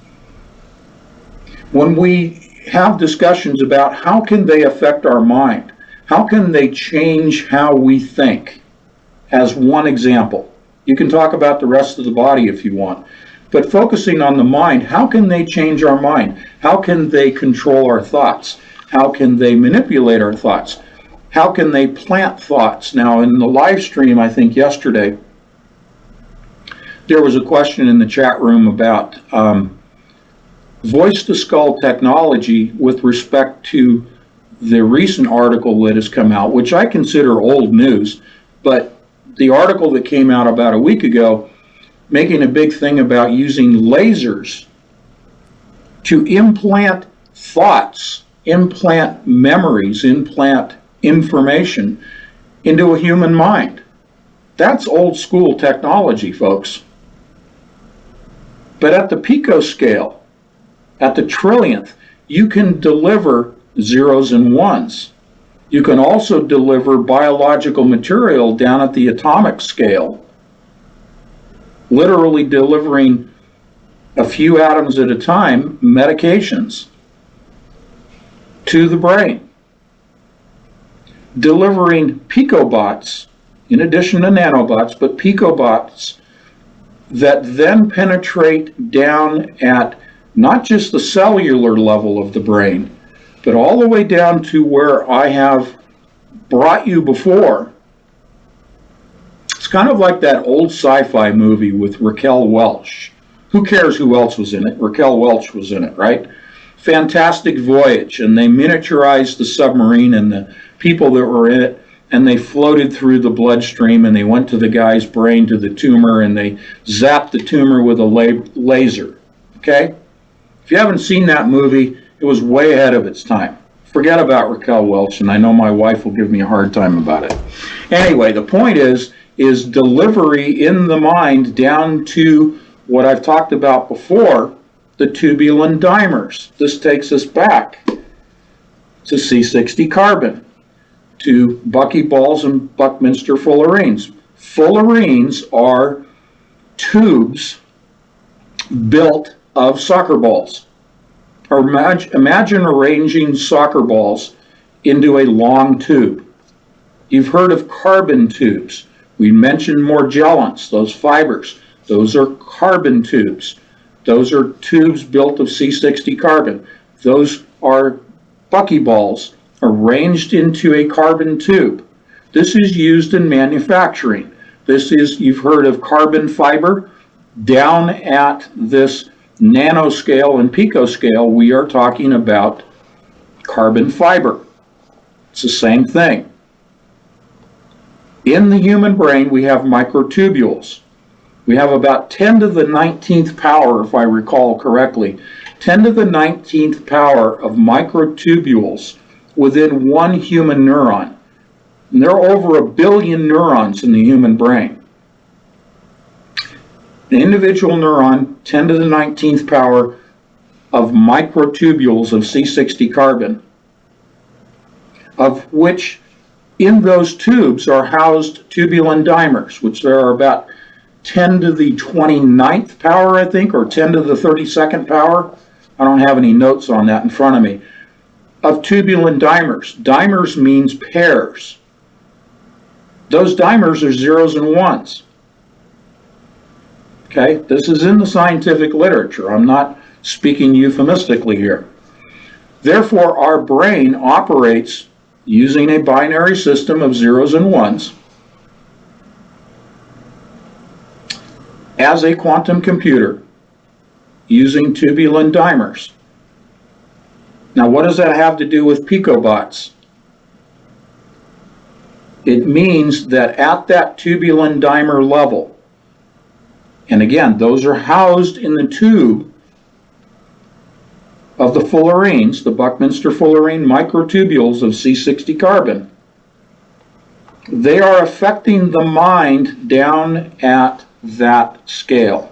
When we have discussions about how can they affect our mind, how can they change how we think, as one example. You can talk about the rest of the body if you want, but focusing on the mind, how can they change our mind? How can they control our thoughts? How can they manipulate our thoughts? How can they plant thoughts? Now, in the live stream, I think yesterday, there was a question in the chat room about voice-to-skull technology with respect to the recent article that has come out, which I consider old news, but the article that came out about a week ago, making a big thing about using lasers to implant thoughts, implant memories, implant information into a human mind. That's old school technology, folks. But at the picoscale, at the trillionth, you can deliver zeros and ones. You can also deliver biological material down at the atomic scale, literally delivering a few atoms at a time, medications to the brain. Delivering picobots, in addition to nanobots, but picobots that then penetrate down at not just the cellular level of the brain, but all the way down to where I have brought you before. It's kind of like that old sci-fi movie with Raquel Welch. Who cares who else was in it? Raquel Welch was in it, right? Fantastic Voyage, and they miniaturized the submarine and the people that were in it, and they floated through the bloodstream, and they went to the guy's brain, to the tumor, and they zapped the tumor with a laser, okay? If you haven't seen that movie, it was way ahead of its time. Forget about Raquel Welch, and I know my wife will give me a hard time about it. Anyway, the point is delivery in the mind down to what I've talked about before, the tubulin dimers. This takes us back to C60 carbon, to buckyballs and Buckminster fullerenes. Fullerenes are tubes built of soccer balls. Or imagine arranging soccer balls into a long tube. You've heard of carbon tubes. We mentioned Morgellons, those fibers. Those are carbon tubes. Those are tubes built of C60 carbon. Those are buckyballs arranged into a carbon tube. This is used in manufacturing. This is, you've heard of carbon fiber. Down at this nanoscale and picoscale, we are talking about carbon fiber. It's the same thing. In the human brain, we have microtubules. We have about 10 to the 19th power, if I recall correctly, 10 to the 19th power of microtubules within one human neuron. And there are over 1 billion neurons in the human brain. An individual neuron, 10 to the 19th power of microtubules of C60 carbon, of which in those tubes are housed tubulin dimers, which there are about 10 to the 29th power, I think, or 10 to the 32nd power. I don't have any notes on that in front of me. Of tubulin dimers. Dimers means pairs. Those dimers are zeros and ones. Okay, this is in the scientific literature. I'm not speaking euphemistically here. Therefore, our brain operates using a binary system of zeros and ones as a quantum computer using tubulin dimers. Now, what does that have to do with picobots? It means that at that tubulin dimer level, and again, those are housed in the tube of the fullerenes, the Buckminster fullerene microtubules of C60 carbon. They are affecting the mind down at that scale.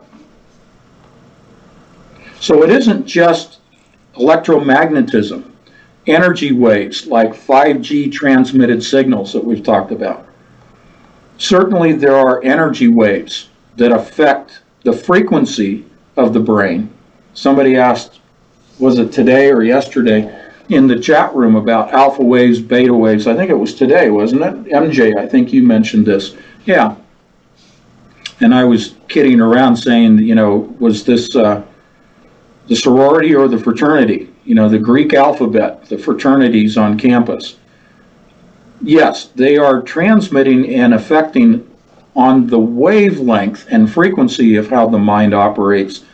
So it isn't just electromagnetism, energy waves like 5G transmitted signals that we've talked about. Certainly there are energy waves that affect the frequency of the brain. Somebody asked, was it today or yesterday, in the chat room about alpha waves, beta waves. I think it was today, wasn't it? MJ, I think you mentioned this. Yeah. And I was kidding around saying, you know, was this the sorority or the fraternity? You know, the Greek alphabet, the fraternities on campus. Yes, they are transmitting and affecting on the wavelength and frequency of how the mind operates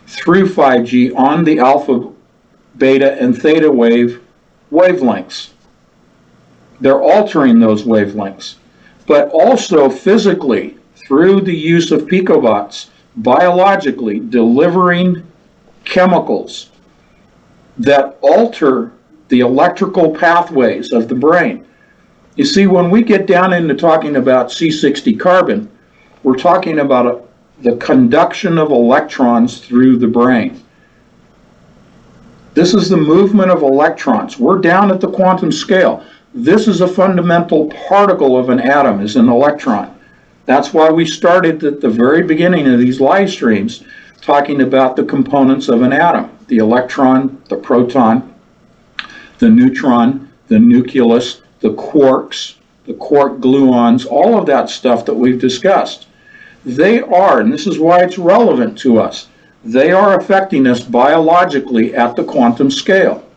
through 5G on the alpha, beta, and theta wavelengths. They're altering those wavelengths, but also physically through the use of picobots, biologically delivering chemicals that alter the electrical pathways of the brain. You see, when we get down into talking about C60 carbon, we're talking about the conduction of electrons through the brain. This is the movement of electrons. We're down at the quantum scale. This is a fundamental particle of an atom, is an electron. That's why we started at the very beginning of these live streams talking about the components of an atom: the electron, the proton, the neutron, the nucleus, the quarks, the quark gluons, all of that stuff that we've discussed. They are, and this is why it's relevant to us, they are affecting us biologically at the quantum scale.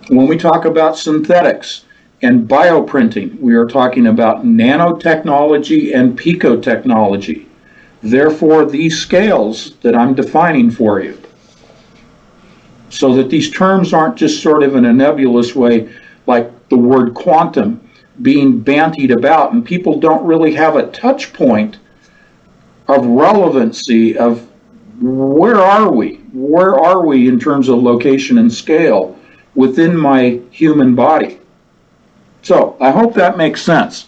When we talk about synthetics and bioprinting, we are talking about nanotechnology and picotechnology. Therefore, these scales that I'm defining for you, so that these terms aren't just sort of in a nebulous way, like the word quantum being bandied about, and people don't really have a touch point of relevancy of where are we? Where are we in terms of location and scale within my human body? So I hope that makes sense.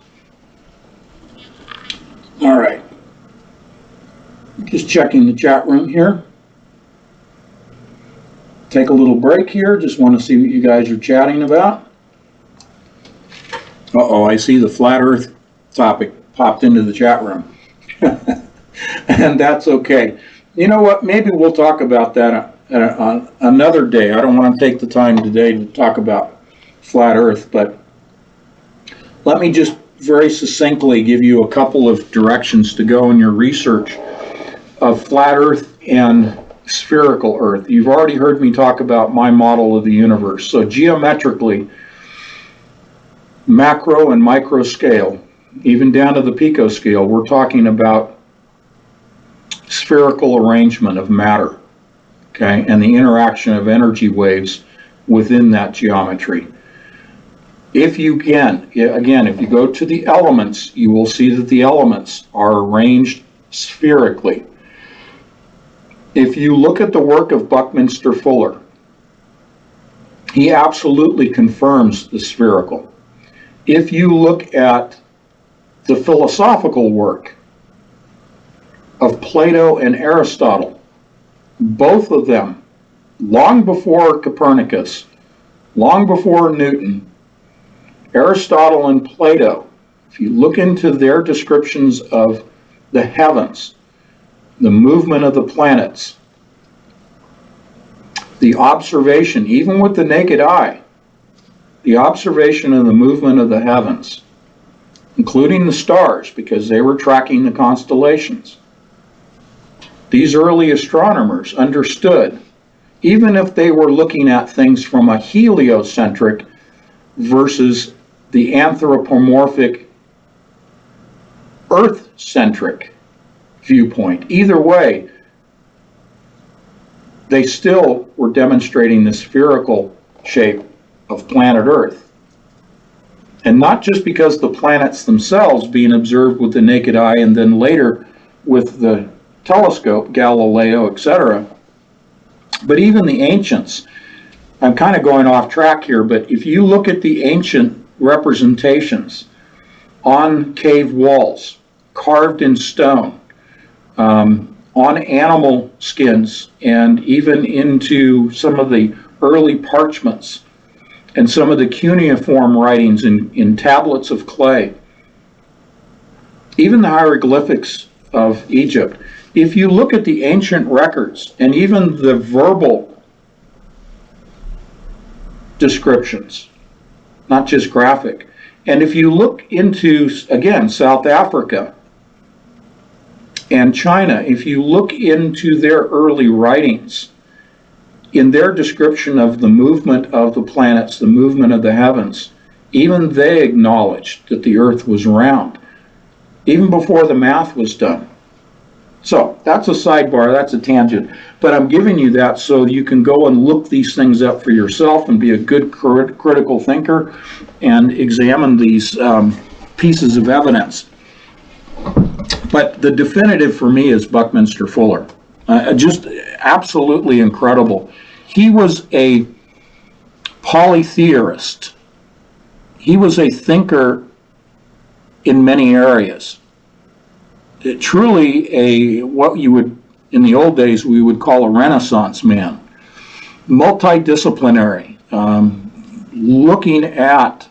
All right. Just checking the chat room here. Take a little break here. Just want to see what you guys are chatting about. Uh-oh, I see the flat earth topic popped into the chat room. And that's okay. You know what? Maybe we'll talk about that on another day. I don't want to take the time today to talk about flat earth, but let me just very succinctly give you a couple of directions to go in your research of flat earth and spherical earth. You've already heard me talk about my model of the universe. So geometrically, macro and micro scale, even down to the picoscale, we're talking about spherical arrangement of matter, okay, and the interaction of energy waves within that geometry. If you can, again, if you go to the elements, you will see that the elements are arranged spherically. If you look at the work of Buckminster Fuller, he absolutely confirms the spherical. If you look at the philosophical work of Plato and Aristotle, both of them, long before Copernicus, long before Newton, Aristotle and Plato, if you look into their descriptions of the heavens, the movement of the planets, the observation, even with the naked eye, the observation of the movement of the heavens, including the stars, because they were tracking the constellations. These early astronomers understood, even if they were looking at things from a heliocentric versus the anthropomorphic Earth-centric viewpoint, either way, they still were demonstrating the spherical shape of planet Earth. And not just because the planets themselves being observed with the naked eye and then later with the telescope, Galileo, etc., but even the ancients. I'm kind of going off track here, but if you look at the ancient representations on cave walls, carved in stone, on animal skins, and even into some of the early parchments and some of the cuneiform writings in tablets of clay, even the hieroglyphics of Egypt, if you look at the ancient records and even the verbal descriptions, not just graphic, and if you look into, again, South Africa and China, if you look into their early writings, in their description of the movement of the planets, the movement of the heavens, even they acknowledged that the earth was round, even before the math was done. So that's a sidebar, that's a tangent, but I'm giving you that so you can go and look these things up for yourself and be a good critical thinker and examine these pieces of evidence. But the definitive for me is Buckminster Fuller. Just absolutely incredible. He was a polytheorist. He was a thinker in many areas. Truly what you would, in the old days, we would call a Renaissance man. Multidisciplinary, looking at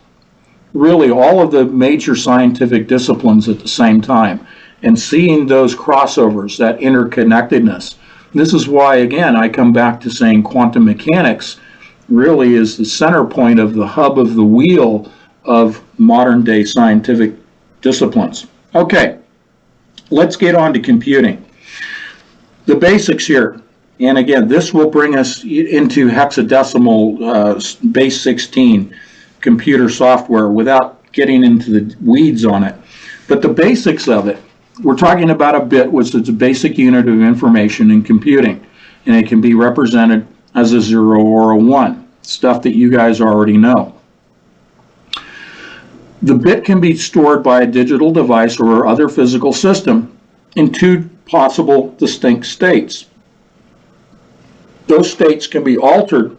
really all of the major scientific disciplines at the same time and seeing those crossovers, that interconnectedness. This is why, again, I come back to saying quantum mechanics really is the center point of the hub of the wheel of modern day scientific disciplines. Okay. Let's get on to computing. The basics here, and again, this will bring us into hexadecimal base 16 computer software without getting into the weeds on it. But the basics of it, we're talking about a bit, which is a basic unit of information in computing, and it can be represented as a 0 or a 1, stuff that you guys already know. The bit can be stored by a digital device or other physical system in two possible distinct states. Those states can be altered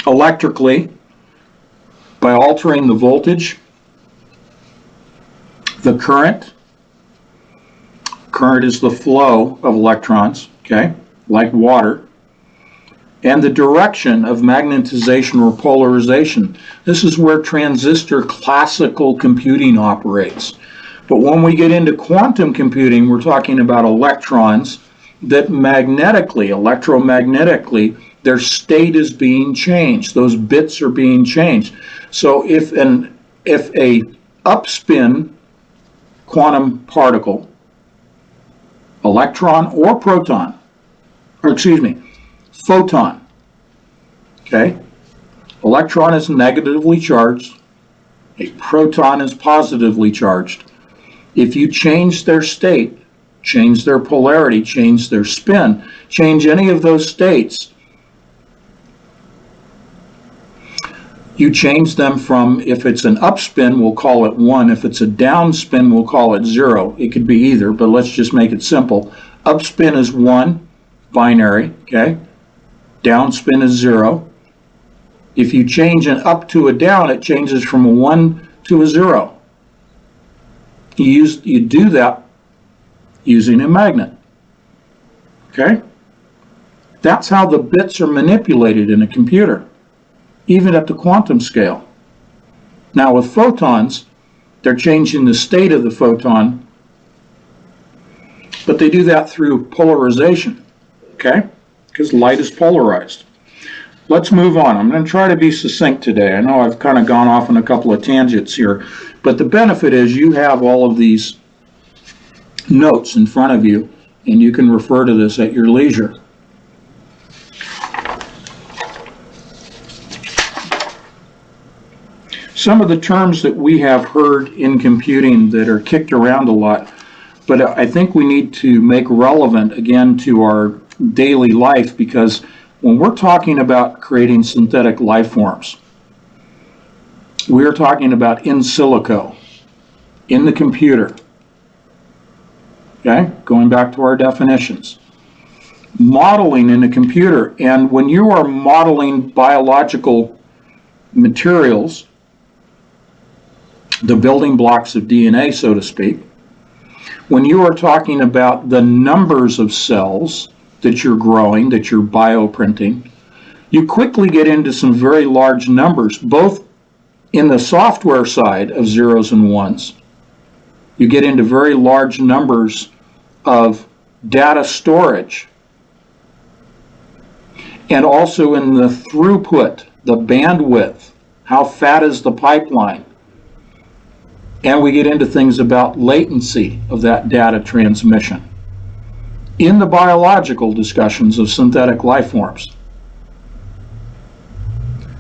electrically by altering the voltage, the current. Current is the flow of electrons, okay, like water. And the direction of magnetization or polarization. This is where transistor classical computing operates. But when we get into quantum computing, we're talking about electrons that electromagnetically, their state is being changed. Those bits are being changed. So if a upspin quantum particle, electron or proton, or excuse me, photon, okay? Electron is negatively charged. A proton is positively charged. If you change their state, change their polarity, change their spin, change any of those states, you change them from, if it's an upspin, we'll call it 1. If it's a downspin, we'll call it 0. It could be either, but let's just make it simple. Upspin is 1, binary, okay? Downspin is 0. If you change an up to a down, it changes from a 1 to a 0. You do that using a magnet. Okay? That's how the bits are manipulated in a computer, even at the quantum scale. Now with photons, they're changing the state of the photon, but they do that through polarization. Okay? Because light is polarized. Let's move on. I'm going to try to be succinct today. I know I've kind of gone off on a couple of tangents here, but the benefit is you have all of these notes in front of you, and you can refer to this at your leisure. Some of the terms that we have heard in computing that are kicked around a lot, but I think we need to make relevant again to our daily life, because when we're talking about creating synthetic life forms, we are talking about in silico, in the computer. Okay, going back to our definitions. Modeling in a computer, and when you are modeling biological materials, the building blocks of DNA, so to speak, when you are talking about the numbers of cells that you're growing, that you're bioprinting, you quickly get into some very large numbers, both in the software side of zeros and ones. You get into very large numbers of data storage, and also in the throughput, the bandwidth, how fat is the pipeline. And we get into things about latency of that data transmission in the biological discussions of synthetic life forms.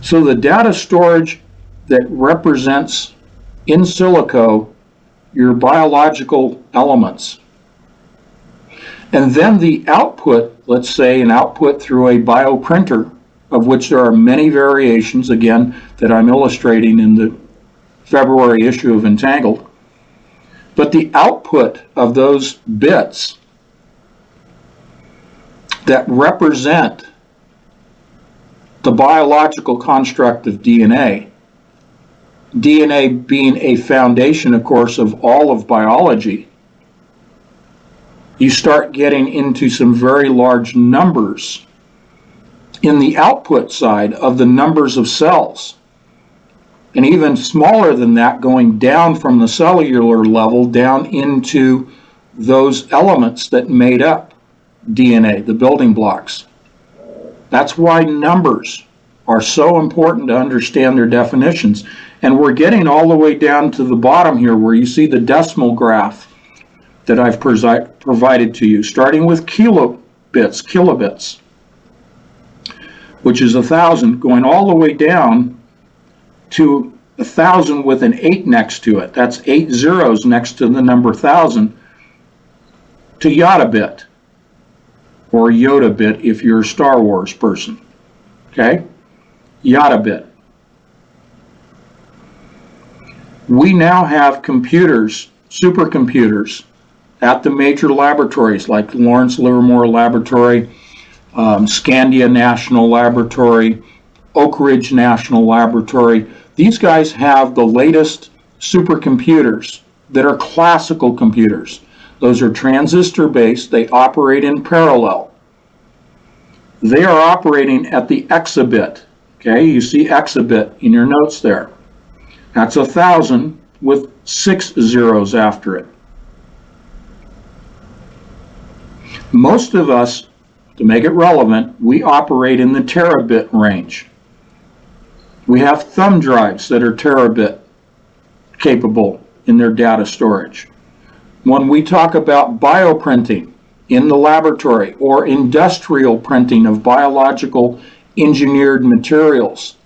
So the data storage that represents in silico your biological elements And then the output, let's say an output through a bioprinter, of which there are many variations, again, that I'm illustrating in the February issue of Entangled. But the output of those bits that represent the biological construct of DNA, DNA being a foundation, of course, of all of biology, you start getting into some very large numbers in the output side of the numbers of cells. And even smaller than that, going down from the cellular level down into those elements that made up DNA, the building blocks. That's why numbers are so important to understand their definitions. And we're getting all the way down to the bottom here where you see the decimal graph that I've provided to you, starting with kilobits, which is 1,000, going all the way down to 1,000 with an 8 next to it. That's 8 zeros next to the number 1,000, to Yotta-bit, or Yoda-bit if you're a Star Wars person. Okay? Yotta-bit. We now have computers, supercomputers, at the major laboratories like Lawrence Livermore Laboratory, Scandia National Laboratory, Oak Ridge National Laboratory. These guys have the latest supercomputers that are classical computers. Those are transistor-based. They operate in parallel. They are operating at the exabit. Okay, you see exabit in your notes there. That's 1,000 with 6 zeros after it. Most of us, to make it relevant, we operate in the terabit range. We have thumb drives that are terabit capable in their data storage. When we talk about bioprinting in the laboratory or industrial printing of biological engineered materials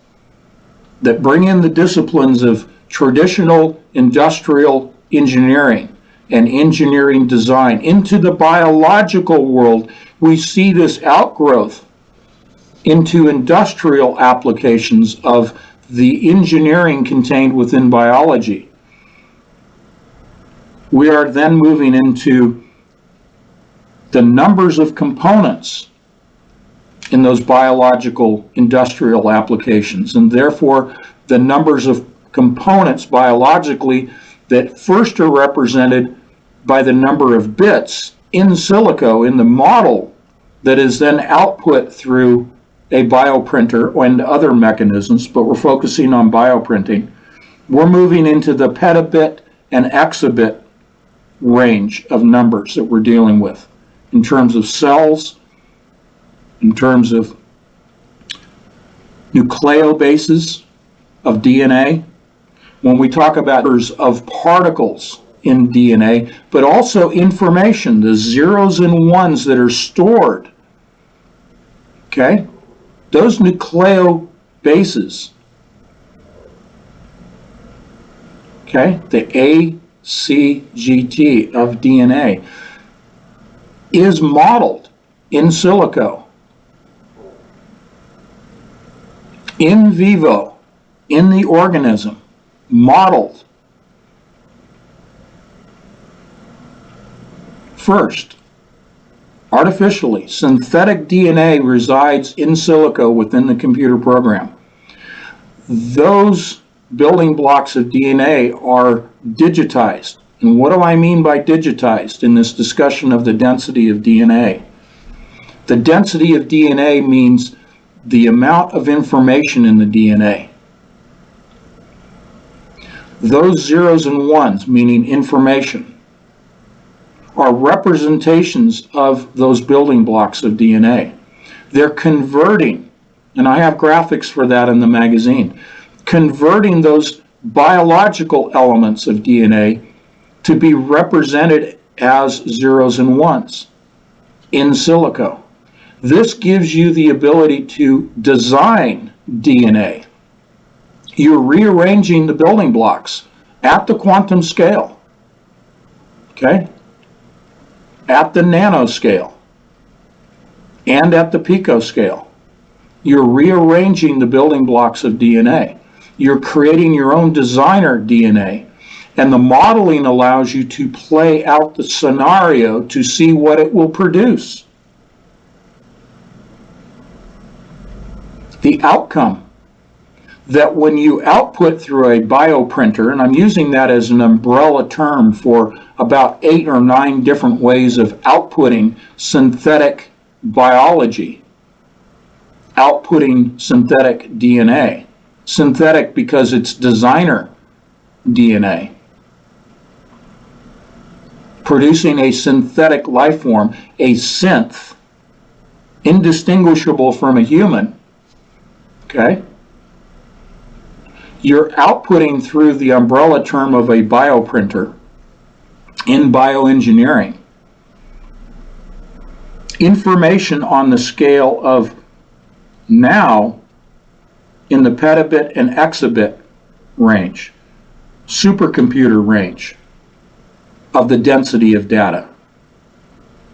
that bring in the disciplines of traditional industrial engineering and engineering design into the biological world, we see this outgrowth into industrial applications of the engineering contained within biology. We are then moving into the numbers of components in those biological industrial applications, and therefore the numbers of components biologically that first are represented by the number of bits in silico in the model that is then output through a bioprinter and other mechanisms, but we're focusing on bioprinting. We're moving into the petabit and exabit range of numbers that we're dealing with in terms of cells, in terms of nucleobases of DNA, when we talk about numbers of particles in DNA, but also information, the zeros and ones that are stored. Okay? Those nucleobases, okay, the ACGT of DNA is modeled in silico, in vivo, in the organism, modeled. First, artificially, synthetic DNA resides in silico within the computer program. Those building blocks of DNA are digitized. And what do I mean by digitized in this discussion of the density of DNA? The density of DNA means the amount of information in the DNA. Those zeros and ones, meaning information, are representations of those building blocks of DNA. They're converting, and I have graphics for that in the magazine, converting those biological elements of DNA to be represented as zeros and ones in silico. This gives you the ability to design DNA. You're rearranging the building blocks at the quantum scale. Okay? at the nanoscale and at the picoscale. You're rearranging the building blocks of DNA. You're creating your own designer DNA. And the modeling allows you to play out the scenario to see what it will produce. The outcome that when you output through a bioprinter, and I'm using that as an umbrella term for about 8 or 9 different ways of outputting synthetic biology, outputting synthetic DNA. Synthetic because it's designer DNA. Producing a synthetic life form, a synth, indistinguishable from a human, okay? You're outputting through the umbrella term of a bioprinter in bioengineering information on the scale of now in the petabit and exabit range, supercomputer range of the density of data.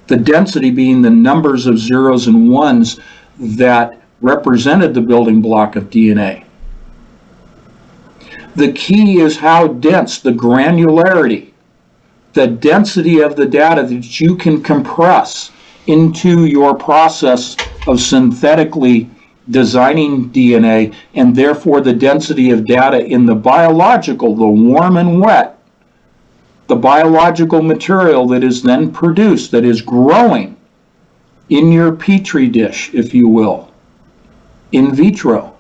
The density being the numbers of zeros and ones that represented the building block of DNA. The key is how dense, the granularity, the density of the data that you can compress into your process of synthetically designing DNA, and therefore the density of data in the biological, the warm and wet, the biological material that is then produced, that is growing in your petri dish, if you will, in vitro.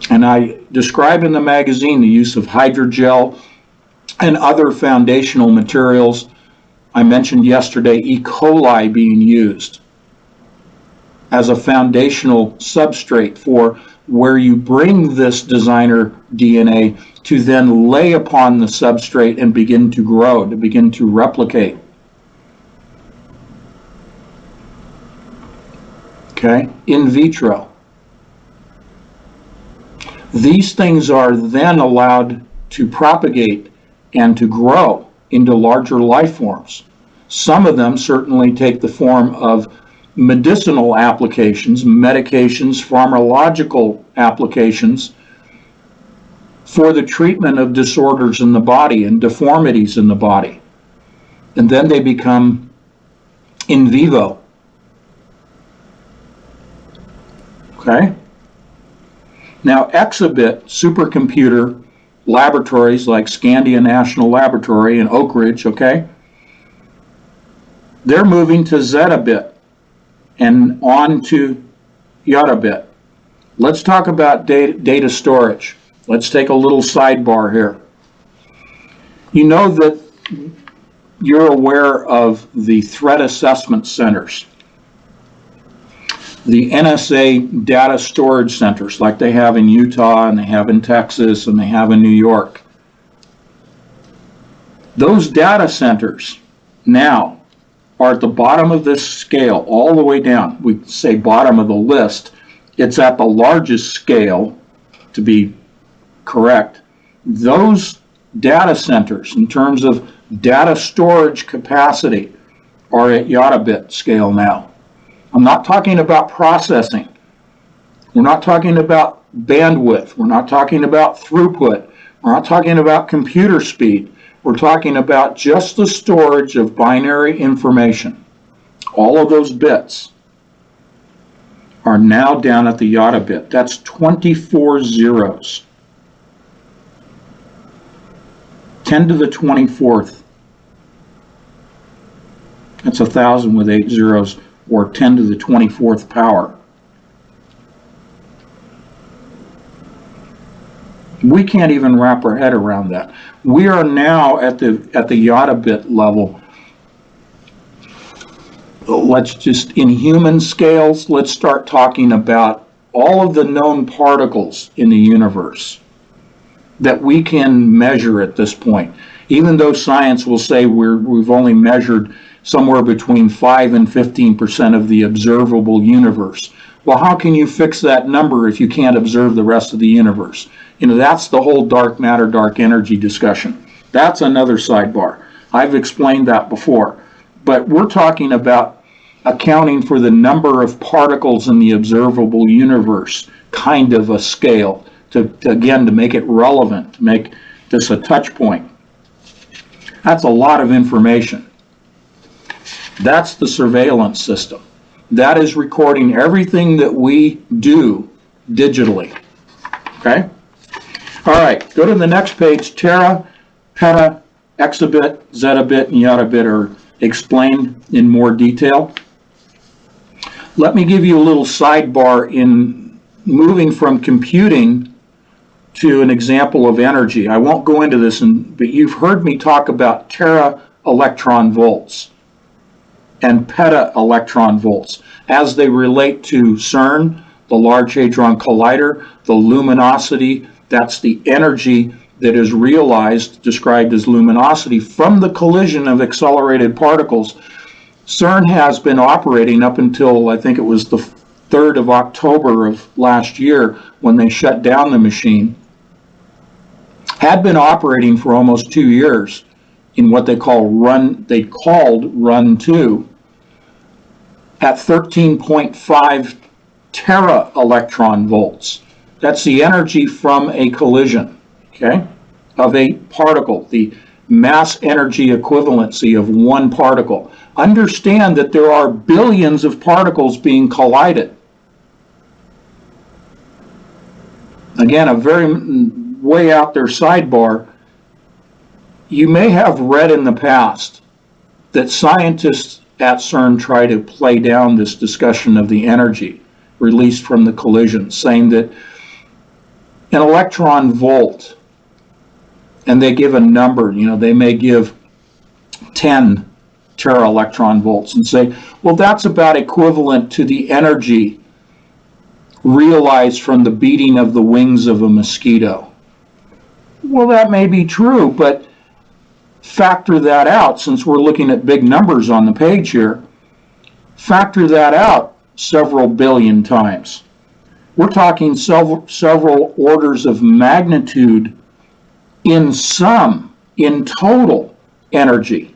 And I describe in the magazine the use of hydrogel and other foundational materials. I mentioned yesterday E. coli being used as a foundational substrate for where you bring this designer DNA to then lay upon the substrate and begin to grow, to begin to replicate. Okay, in vitro. These things are then allowed to propagate and to grow into larger life forms. Some of them certainly take the form of medicinal applications, medications, pharmacological applications for the treatment of disorders in the body and deformities in the body. And then they become in vivo. Okay? Now, exabit supercomputer laboratories like Scandia National Laboratory and Oak Ridge, okay? They're moving to zetabit and on to yotabit. Let's talk about data storage. Let's take a little sidebar here. You know that you're aware of the threat assessment centers, the NSA data storage centers like they have in Utah and they have in Texas and they have in New York. Those data centers now are at the bottom of this scale, all the way down. We say bottom of the list. It's at the largest scale, to be correct. Those data centers, in terms of data storage capacity, are at yotabit scale now. I'm not talking about processing. We're not talking about bandwidth. We're not talking about throughput. We're not talking about computer speed. We're talking about just the storage of binary information. All of those bits are now down at the yotabit. That's 24 zeros. 10 to the 24th. That's 1,000 with 8 zeros, or 10 to the 24th power. We can't even wrap our head around that. We are now at the yotabit level. Let's just, in human scales, let's start talking about all of the known particles in the universe that we can measure at this point. Even though science will say we've only measured somewhere between 5 and 15% of the observable universe. Well, how can you fix that number if you can't observe the rest of the universe? You know, that's the whole dark matter, dark energy discussion. That's another sidebar. I've explained that before. But we're talking about accounting for the number of particles in the observable universe, kind of a scale, to make it relevant, to make this a touch point. That's a lot of information. That's the surveillance system. That is recording everything that we do digitally. Okay? All right, go to the next page. Tera, peta, exabit, zetabit, and yotabit are explained in more detail. Let me give you a little sidebar in moving from computing to an example of energy. I won't go into this, but you've heard me talk about tera electron volts and peta electron volts as they relate to CERN, the Large Hadron Collider, the luminosity. That's the energy that is realized, described as luminosity, from the collision of accelerated particles. CERN has been operating up until, I think it was the 3rd of October of last year when they shut down the machine. Had been operating for almost 2 years in what they called Run 2 at 13.5 tera electron volts. That's the energy from a collision, okay, of a particle, the mass energy equivalency of one particle. Understand that there are billions of particles being collided. Again, a very way out there sidebar. You may have read in the past that scientists at CERN try to play down this discussion of the energy released from the collision, saying that an electron volt, and they give a number, they may give 10 tera electron volts and say, well, that's about equivalent to the energy realized from the beating of the wings of a mosquito. Well, that may be true, but factor that out, since we're looking at big numbers on the page here, factor that out several billion times. We're talking several orders of magnitude in total energy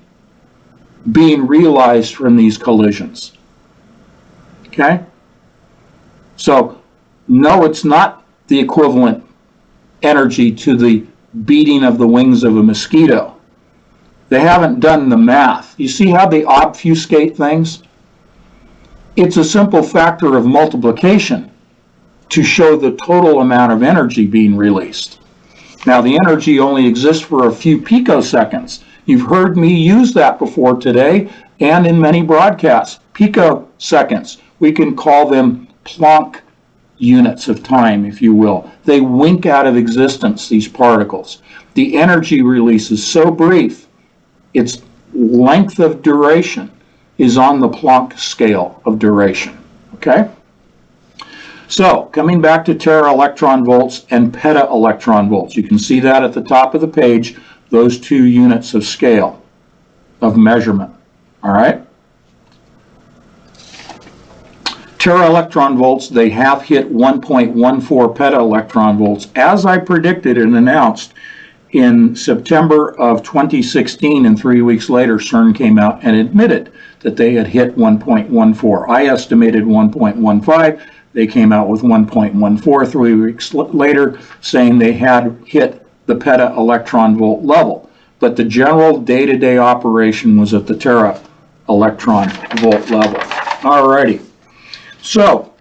being realized from these collisions. Okay? So, no, it's not the equivalent energy to the beating of the wings of a mosquito. They haven't done the math. You see how they obfuscate things? It's a simple factor of multiplication to show the total amount of energy being released. Now, the energy only exists for a few picoseconds. You've heard me use that before today and in many broadcasts. Picoseconds. We can call them Planck units of time, if you will. They wink out of existence, these particles. The energy release is so brief, its length of duration is on the Planck scale of duration. Okay? So, coming back to tera electron volts and peta electron volts, you can see that at the top of the page, those two units of scale of measurement. All right? Tera electron volts, they have hit 1.14 peta electron volts, as I predicted and announced in September of 2016, and 3 weeks later, CERN came out and admitted that they had hit 1.14. I estimated 1.15. They came out with 1.14 3 weeks later, saying they had hit the peta electron volt level. But the general day-to-day operation was at the tera electron volt level. Alrighty. So,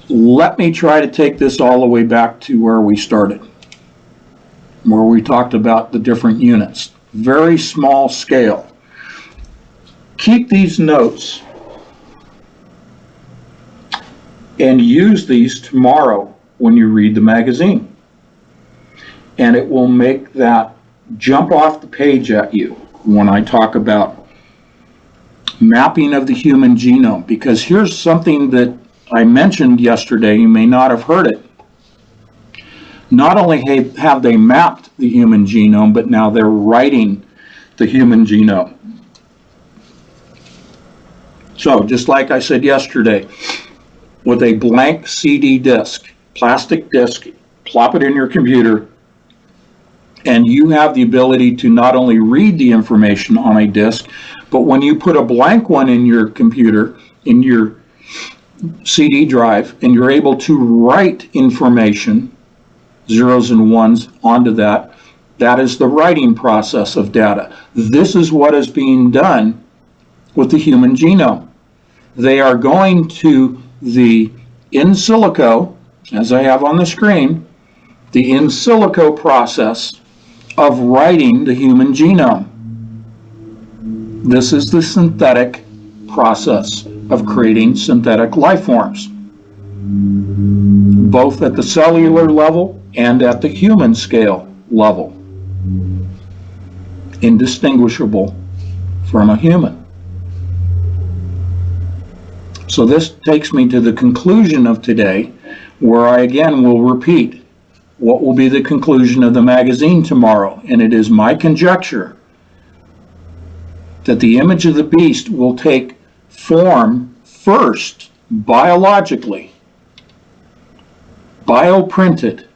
let me try to take this all the way back to where we started, where we talked about the different units. Very small scale. Keep these notes and use these tomorrow when you read the magazine. And it will make that jump off the page at you when I talk about mapping of the human genome. Because here's something that I mentioned yesterday, you may not have heard it. Not only have they mapped the human genome, but now they're writing the human genome. So, just like I said yesterday, with a blank CD disc, plastic disc, plop it in your computer, And you have the ability to not only read the information on a disk, but when you put a blank one in your computer, in your CD drive, and you're able to write information, zeros and ones, onto that, that is the writing process of data. This is what is being done with the human genome. They are going to the in silico, as I have on the screen, the in silico process of writing the human genome. This is the synthetic process of creating synthetic life forms, both at the cellular level and at the human scale level, indistinguishable from a human. So this takes me to the conclusion of today, where I again will repeat what will be the conclusion of the magazine tomorrow. And it is my conjecture that the image of the beast will take form first biologically, bioprinted,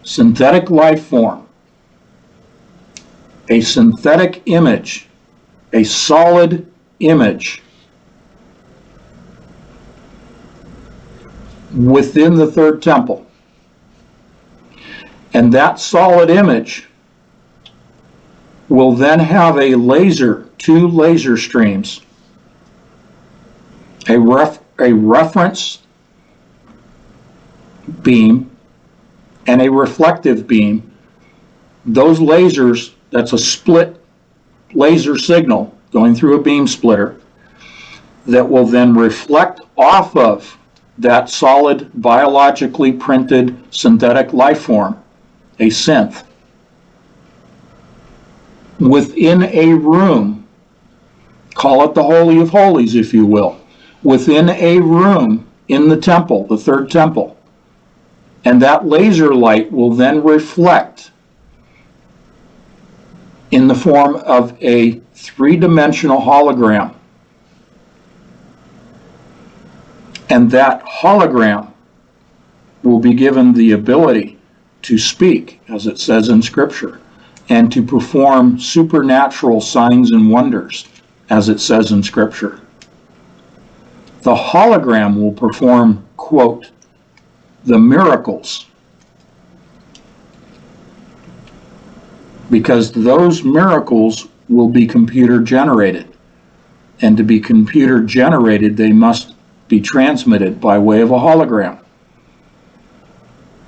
synthetic life form, a synthetic image, a solid image within the third temple. And that solid image will then have a laser, two laser streams, a reference beam and a reflective beam. Those lasers, that's a split laser signal going through a beam splitter that will then reflect off of that solid biologically printed synthetic life form, a synth, within a room, call it the Holy of Holies if you will, within a room in the temple, the third temple. And that laser light will then reflect in the form of a three-dimensional hologram. And that hologram will be given the ability to speak, as it says in Scripture, and to perform supernatural signs and wonders, as it says in Scripture. The hologram will perform, quote, the miracles, because those miracles will be computer generated, and to be computer generated they must be transmitted by way of a hologram,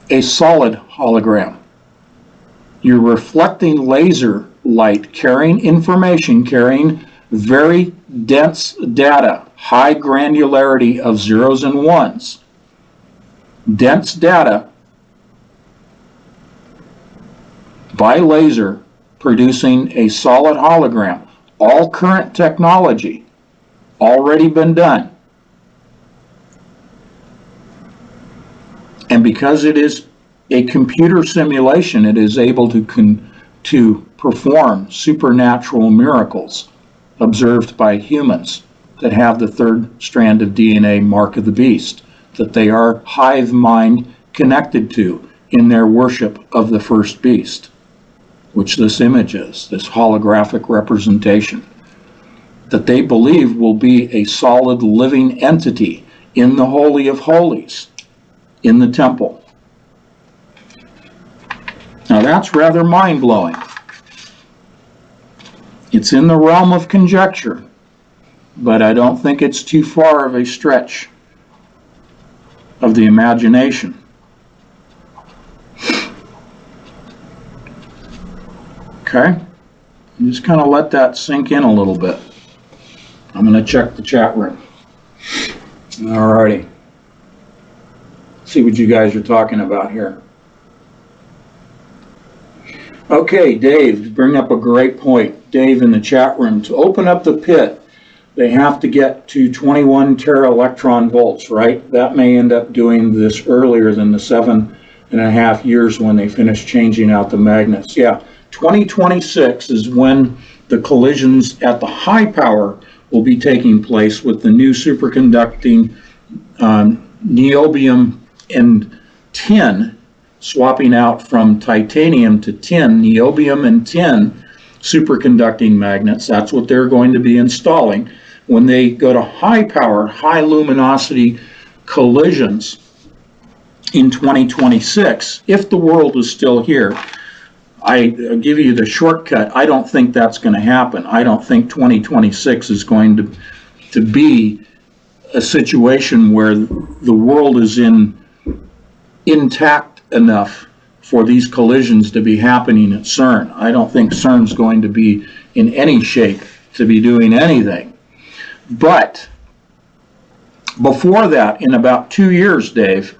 a solid hologram. You're reflecting laser light carrying information, carrying very dense data, high granularity of zeros and ones, dense data by laser producing a solid hologram. All current technology already been done. And because it is a computer simulation, it is able to perform supernatural miracles observed by humans that have the third strand of DNA mark of the beast, that they are hive mind connected to in their worship of the first beast, which this image is, this holographic representation, that they believe will be a solid living entity in the Holy of Holies, in the temple. Now that's rather mind-blowing. It's in the realm of conjecture, but I don't think it's too far of a stretch of the imagination. Okay? Just kind of let that sink in a little bit. I'm going to check the chat room. Alrighty. See what you guys are talking about here. Okay, Dave, you bring up a great point. Dave in the chat room, to open up the pit, they have to get to 21 tera electron volts, right? That may end up doing this earlier than the 7.5 years when they finish changing out the magnets. Yeah, 2026 is when the collisions at the high power will be taking place with the new superconducting niobium and tin swapping out from titanium to tin, niobium and tin superconducting magnets. That's what they're going to be installing when they go to high power, high luminosity collisions in 2026. If the world is still here, I give you the shortcut. I don't think that's going to happen. I don't think 2026 is going to be a situation where the world is intact enough for these collisions to be happening at CERN. I don't think CERN's going to be in any shape to be doing anything. But before that, in about 2 years, Dave,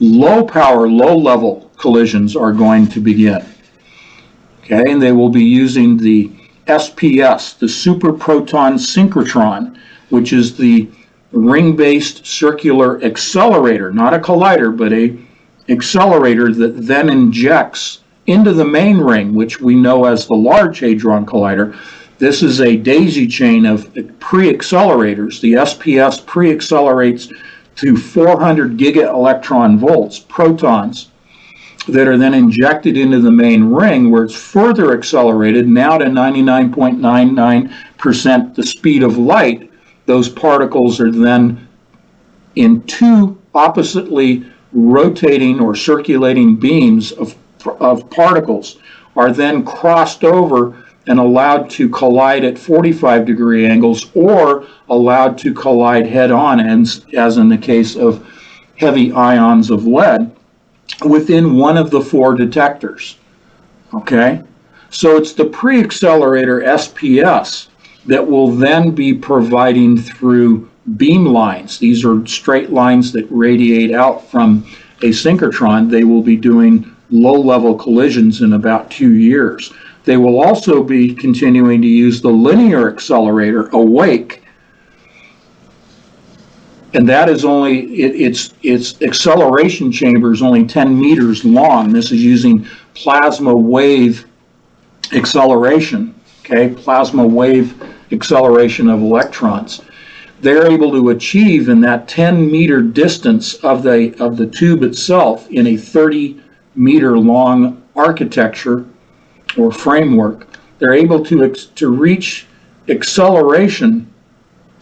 low power, low level collisions are going to begin. Okay, and they will be using the SPS, the Super Proton Synchrotron, which is the ring-based circular accelerator, not a collider, but a accelerator that then injects into the main ring, which we know as the Large Hadron Collider. This is a daisy chain of pre-accelerators. The SPS pre-accelerates to 400 giga-electron volts, protons, that are then injected into the main ring, where it's further accelerated now to 99.99% the speed of light. Those particles are then in two oppositely rotating or circulating beams of particles are then crossed over and allowed to collide at 45-degree angles, or allowed to collide head-on, as in the case of heavy ions of lead, within one of the four detectors. Okay? So it's the pre-accelerator SPS that will then be providing through beam lines. These are straight lines that radiate out from a synchrotron. They will be doing low-level collisions in about 2 years. They will also be continuing to use the linear accelerator, AWAKE, and that is only, its acceleration chamber is only 10 meters long. This is using plasma wave acceleration, okay, plasma wave acceleration of electrons. They're able to achieve in that 10-meter distance of the tube itself in a 30-meter long architecture or framework. They're able to reach acceleration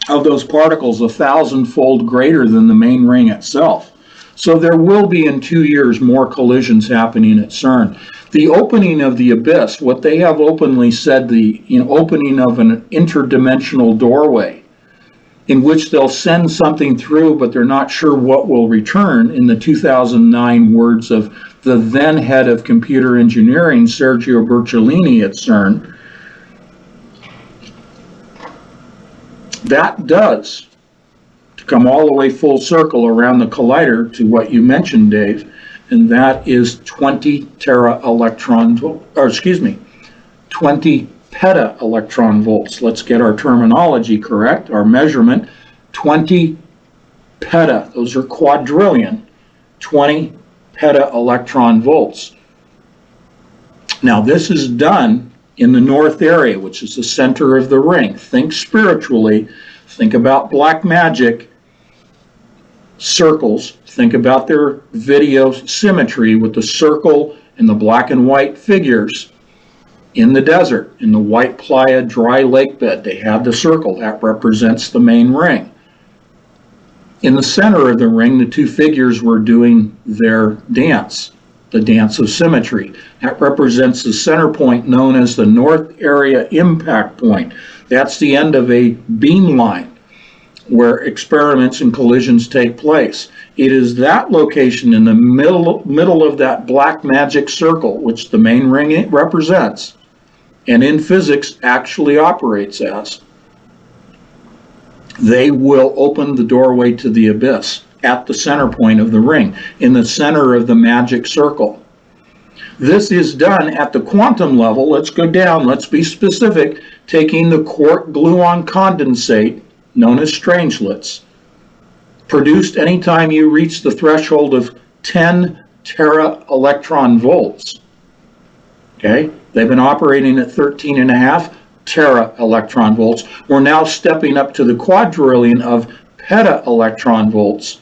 of those particles 1,000-fold greater than the main ring itself. So there will be in 2 years more collisions happening at CERN. The opening of the abyss, what they have openly said, the opening of an interdimensional doorway in which they'll send something through, but they're not sure what will return, in the 2009 words of the then head of computer engineering, Sergio Bertolini at CERN. That does, to come all the way full circle around the collider to what you mentioned, Dave, and that is 20 peta-electron volts. Let's get our terminology correct, our measurement. 20 peta, those are quadrillion, 20 peta-electron volts. Now this is done in the north area, which is the center of the ring. Think spiritually, think about black magic circles, think about their video symmetry with the circle and the black and white figures in the desert, in the White Playa dry lake bed. They have the circle that represents the main ring. In the center of the ring, the two figures were doing their dance, the dance of symmetry. That represents the center point known as the North Area Impact Point. That's the end of a beam line where experiments and collisions take place. It is that location in the middle of that black magic circle, which the main ring represents, and in physics actually operates as. They will open the doorway to the abyss at the center point of the ring, in the center of the magic circle. This is done at the quantum level. Let's go down, let's be specific, taking the quark gluon condensate, known as strangelets, produced anytime you reach the threshold of 10 tera-electron volts. Okay, they've been operating at 13.5 tera-electron volts. We're now stepping up to the quadrillion of peta-electron volts.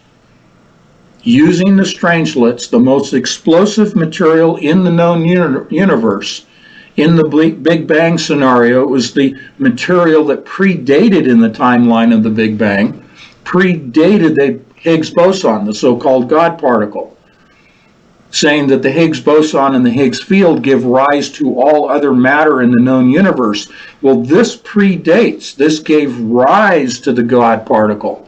using the strangelets, the most explosive material in the known universe. In the Big Bang scenario, it was the material that predated in the timeline of the Big Bang, predated the Higgs boson, the so-called God particle, saying that the Higgs boson and the Higgs field give rise to all other matter in the known universe. Well, this predates, this gave rise to the God particle.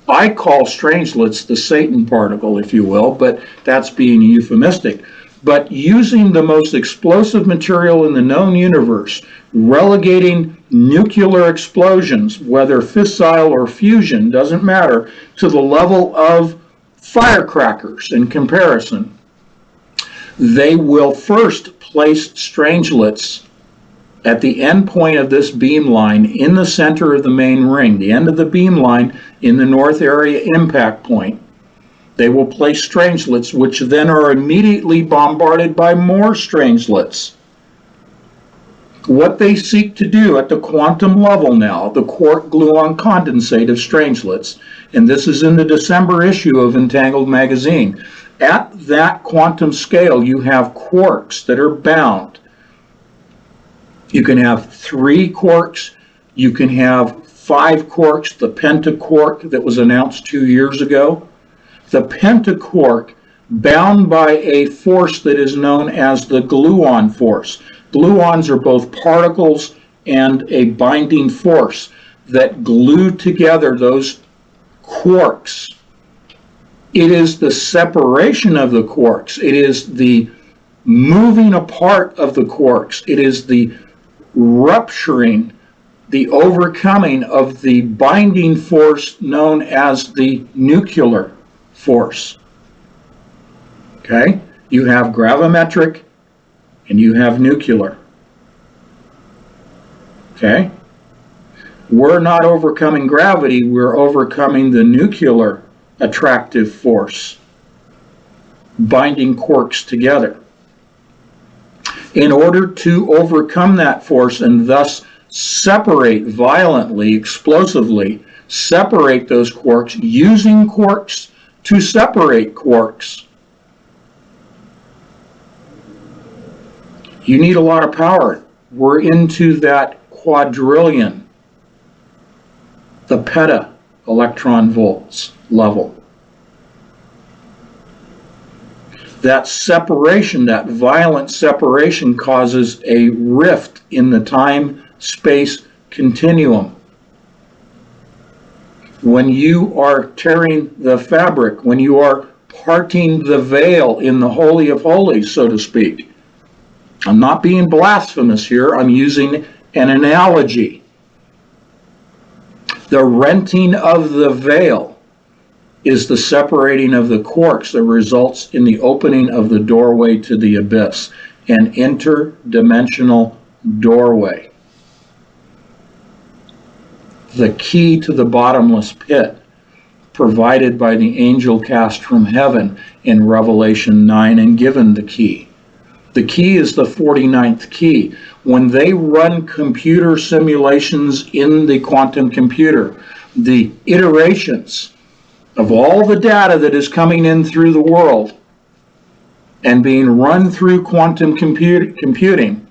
I call strangelets the Satan particle, if you will, but that's being euphemistic. But using the most explosive material in the known universe, relegating nuclear explosions, whether fissile or fusion, doesn't matter, to the level of firecrackers in comparison, they will first place strangelets at the end point of this beamline in the center of the main ring, the end of the beamline in the north area impact point. They will place strangelets, which then are immediately bombarded by more strangelets. What they seek to do at the quantum level now, the quark-gluon condensate of strangelets, and this is in the December issue of Entangled magazine, at that quantum scale you have quarks that are bound. You can have 3 quarks, you can have 5 quarks, the pentaquark that was announced 2 years ago. The pentaquark bound by a force that is known as the gluon force. Gluons are both particles and a binding force that glue together those quarks. It is the separation of the quarks. It is the moving apart of the quarks. It is the rupturing, the overcoming of the binding force known as the nuclear force. Okay? You have gravimetric and you have nuclear. Okay? We're not overcoming gravity, we're overcoming the nuclear attractive force, binding quarks together. In order to overcome that force and thus separate violently, explosively, separate those quarks, using quarks to separate quarks, you need a lot of power. We're into that quadrillion, the peta electron volts level. That separation, that violent separation, causes a rift in the time-space continuum. When you are tearing the fabric, when you are parting the veil in the Holy of Holies, so to speak. I'm not being blasphemous here, I'm using an analogy. The renting of the veil is the separating of the quarks that results in the opening of the doorway to the abyss, an interdimensional doorway. The key to the bottomless pit, provided by the angel cast from heaven in Revelation 9 and given the key. The key is the 49th key. When they run computer simulations in the quantum computer, the iterations of all the data that is coming in through the world and being run through quantum computing,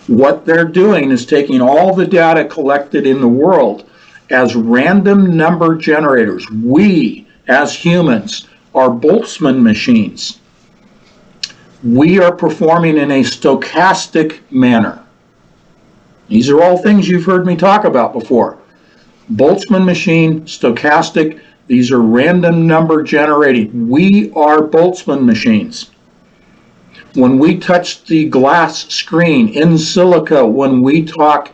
what they're doing is taking all the data collected in the world as random number generators. We, as humans, are Boltzmann machines. We are performing in a stochastic manner. These are all things you've heard me talk about before. Boltzmann machine, stochastic, these are random number generating. We are Boltzmann machines. When we touch the glass screen in silico, when we talk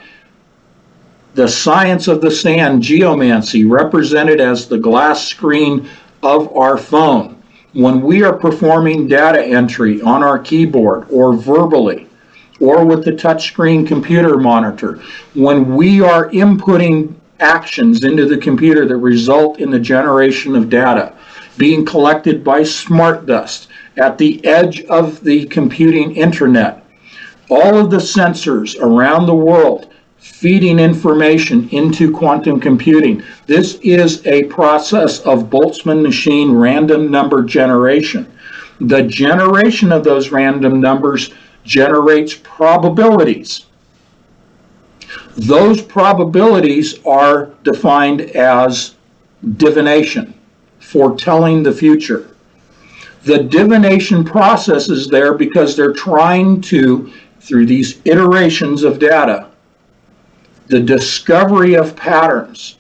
the science of the sand, geomancy, represented as the glass screen of our phone, when we are performing data entry on our keyboard or verbally or with the touchscreen computer monitor, when we are inputting actions into the computer that result in the generation of data being collected by smart dust at the edge of the computing internet, all of the sensors around the world feeding information into quantum computing. This is a process of Boltzmann machine random number generation. The generation of those random numbers generates probabilities. Those probabilities are defined as divination, foretelling the future. The divination process is there because they're trying to, through these iterations of data, the discovery of patterns,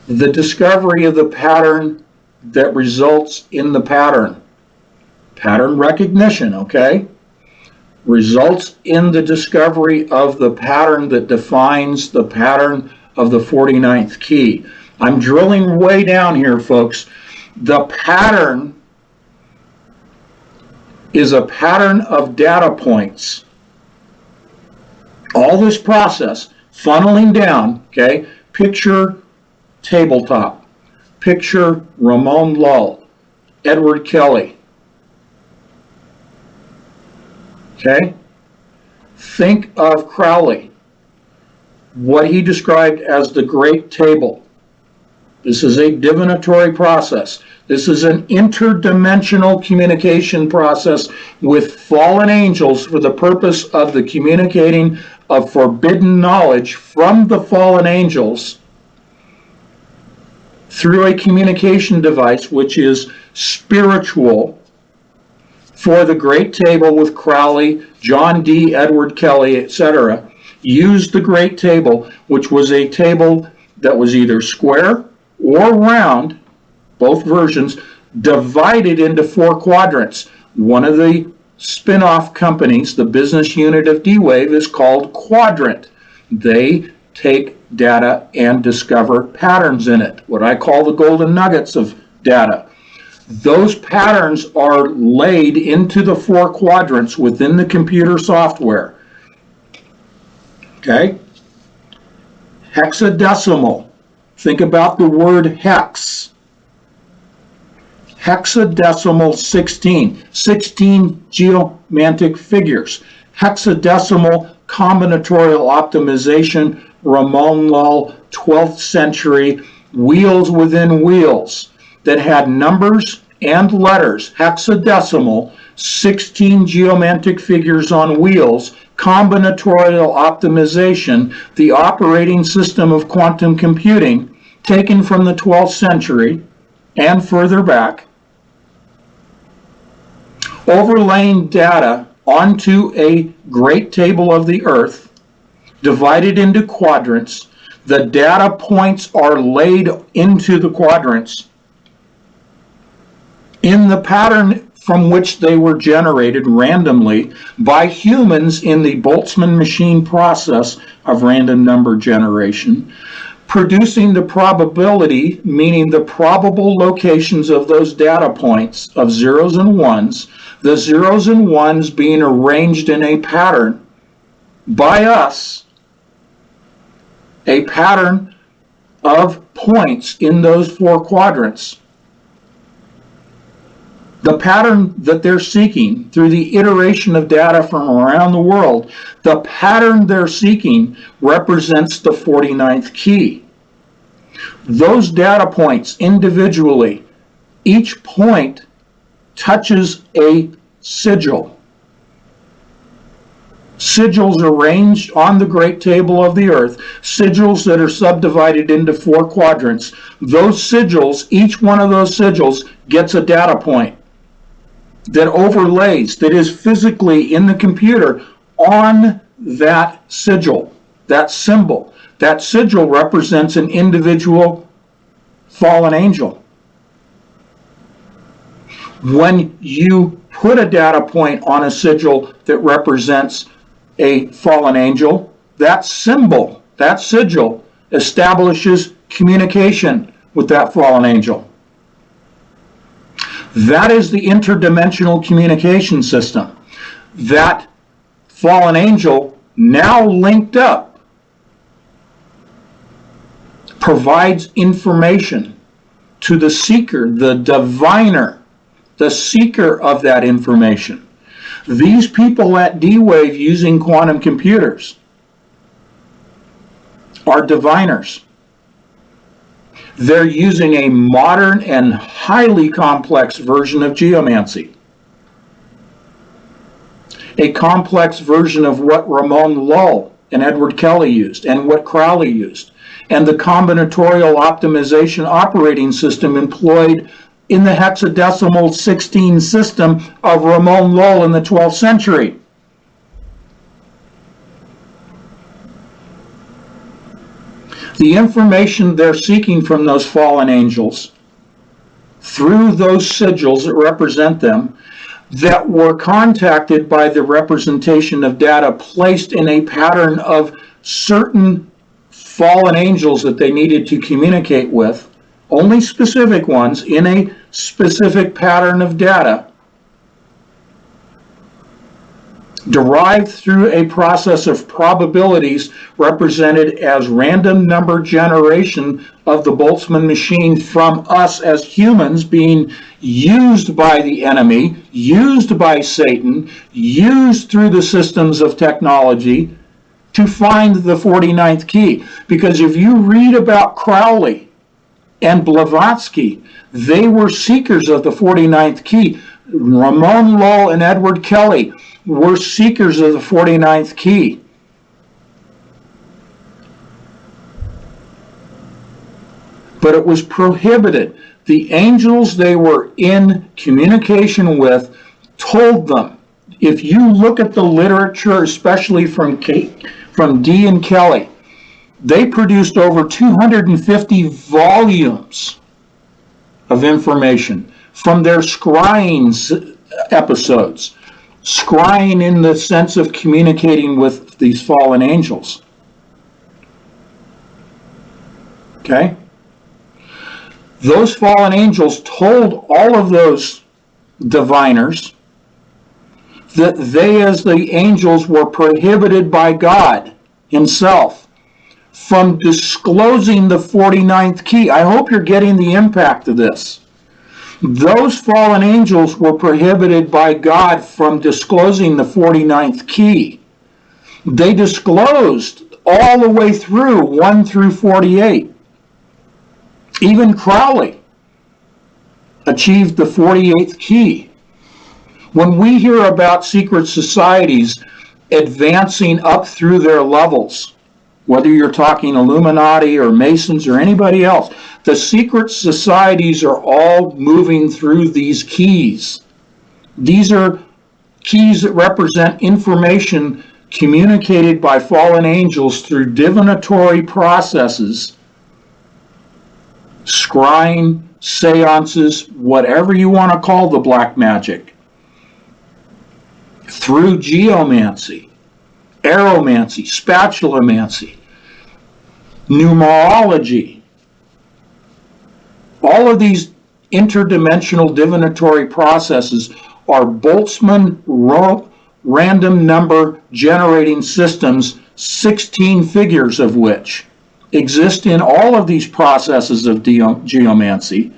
the discovery of the pattern that results in the pattern recognition, okay, results in the discovery of the pattern that defines the pattern of the 49th key. I'm drilling way down here, folks. The pattern is a pattern of data points. All this process funneling down, okay, picture tabletop, picture Ramon Lull, Edward Kelly, okay, think of Crowley, what he described as the Great Table. This is a divinatory process. This is an interdimensional communication process with fallen angels for the purpose of the communicating of forbidden knowledge from the fallen angels through a communication device which is spiritual for the Great Table with Crowley, John Dee, Edward Kelly, etc. Used the Great Table, which was a table that was either square or round, both versions, divided into 4 quadrants. One of the spin-off companies, the business unit of D-Wave, is called Quadrant. They take data and discover patterns in it, what I call the golden nuggets of data. Those patterns are laid into the 4 quadrants within the computer software. Okay? Hexadecimal. Think about the word hex. Hexadecimal 16 geomantic figures. Hexadecimal combinatorial optimization, Ramon Lull, 12th century, wheels within wheels that had numbers and letters, hexadecimal, 16 geomantic figures on wheels, combinatorial optimization, the operating system of quantum computing, taken from the 12th century and further back, overlaying data onto a great table of the earth, divided into quadrants. The data points are laid into the quadrants in the pattern from which they were generated randomly by humans in the Boltzmann machine process of random number generation, producing the probability, meaning the probable locations of those data points of zeros and ones, the zeros and ones being arranged in a pattern by us, a pattern of points in those 4 quadrants. The pattern that they're seeking through the iteration of data from around the world, the pattern they're seeking represents the 49th key. Those data points individually, each point touches a sigil. Sigils arranged on the great table of the earth, sigils that are subdivided into 4 quadrants. Those sigils, each one of those sigils gets a data point that overlays, that is physically in the computer on that sigil, that symbol. That sigil represents an individual fallen angel. When you put a data point on a sigil that represents a fallen angel, that symbol, that sigil, establishes communication with that fallen angel. That is the interdimensional communication system. That fallen angel, now linked up, provides information to the seeker, the diviner, the seeker of that information. These people at D-Wave using quantum computers are diviners. They're using a modern and highly complex version of geomancy. A complex version of what Ramon Lull and Edward Kelly used and what Crowley used, and the combinatorial optimization operating system employed in the hexadecimal 16 system of Ramon Lull in the 12th century. The information they're seeking from those fallen angels, through those sigils that represent them, that were contacted by the representation of data placed in a pattern of certain fallen angels that they needed to communicate with, only specific ones in a specific pattern of data, derived through a process of probabilities represented as random number generation of the Boltzmann machine from us as humans, being used by the enemy, used by Satan, used through the systems of technology to find the 49th key. Because if you read about Crowley and Blavatsky, they were seekers of the 49th key. Ramon Lull and Edward Kelly were seekers of the 49th key. But it was prohibited. The angels they were in communication with told them, if you look at the literature, especially from Dee and Kelly, they produced over 250 volumes of information from their scrying episodes. Scrying in the sense of communicating with these fallen angels. Okay? Those fallen angels told all of those diviners that they, as the angels, were prohibited by God Himself from disclosing the 49th key. I hope you're getting the impact of this. Those fallen angels were prohibited by God from disclosing the 49th key. They disclosed all the way through 1 through 48. Even Crowley achieved the 48th key. When we hear about secret societies advancing up through their levels, whether you're talking Illuminati or Masons or anybody else, the secret societies are all moving through these keys. These are keys that represent information communicated by fallen angels through divinatory processes, scrying, seances, whatever you want to call the black magic, through geomancy, aeromancy, spatulomancy, numerology. All of these interdimensional divinatory processes are Boltzmann random number generating systems, 16 figures of which exist in all of these processes of geomancy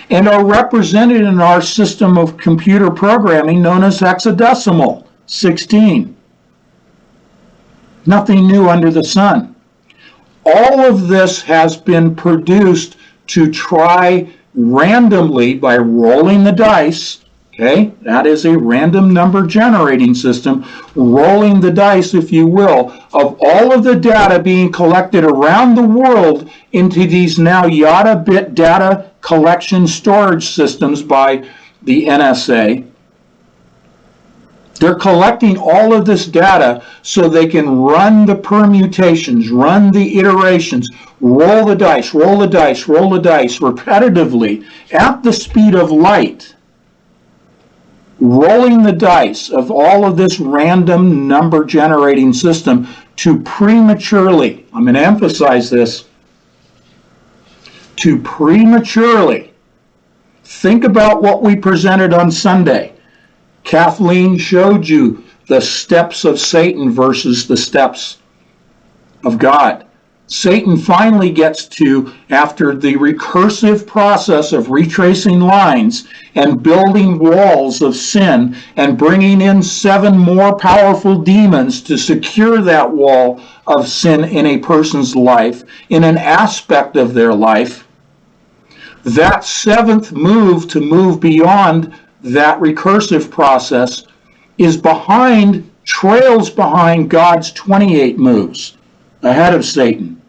and are represented in our system of computer programming known as hexadecimal 16. Nothing new under the sun. All of this has been produced to try randomly by rolling the dice. Okay, that is a random number generating system, rolling the dice, if you will, of all of the data being collected around the world into these now Yada-bit data collection storage systems by the NSA. They're collecting all of this data so they can run the permutations, run the iterations, roll the dice, roll the dice, roll the dice repetitively at the speed of light. Rolling the dice of all of this random number generating system to prematurely, I'm going to emphasize this, to prematurely think about what we presented on Sunday. Kathleen showed you the steps of Satan versus the steps of God. Satan finally gets to, after the recursive process of retracing lines and building walls of sin and bringing in 7 more powerful demons to secure that wall of sin in a person's life, in an aspect of their life, that seventh move to move beyond that recursive process trails behind God's 28 moves ahead of Satan.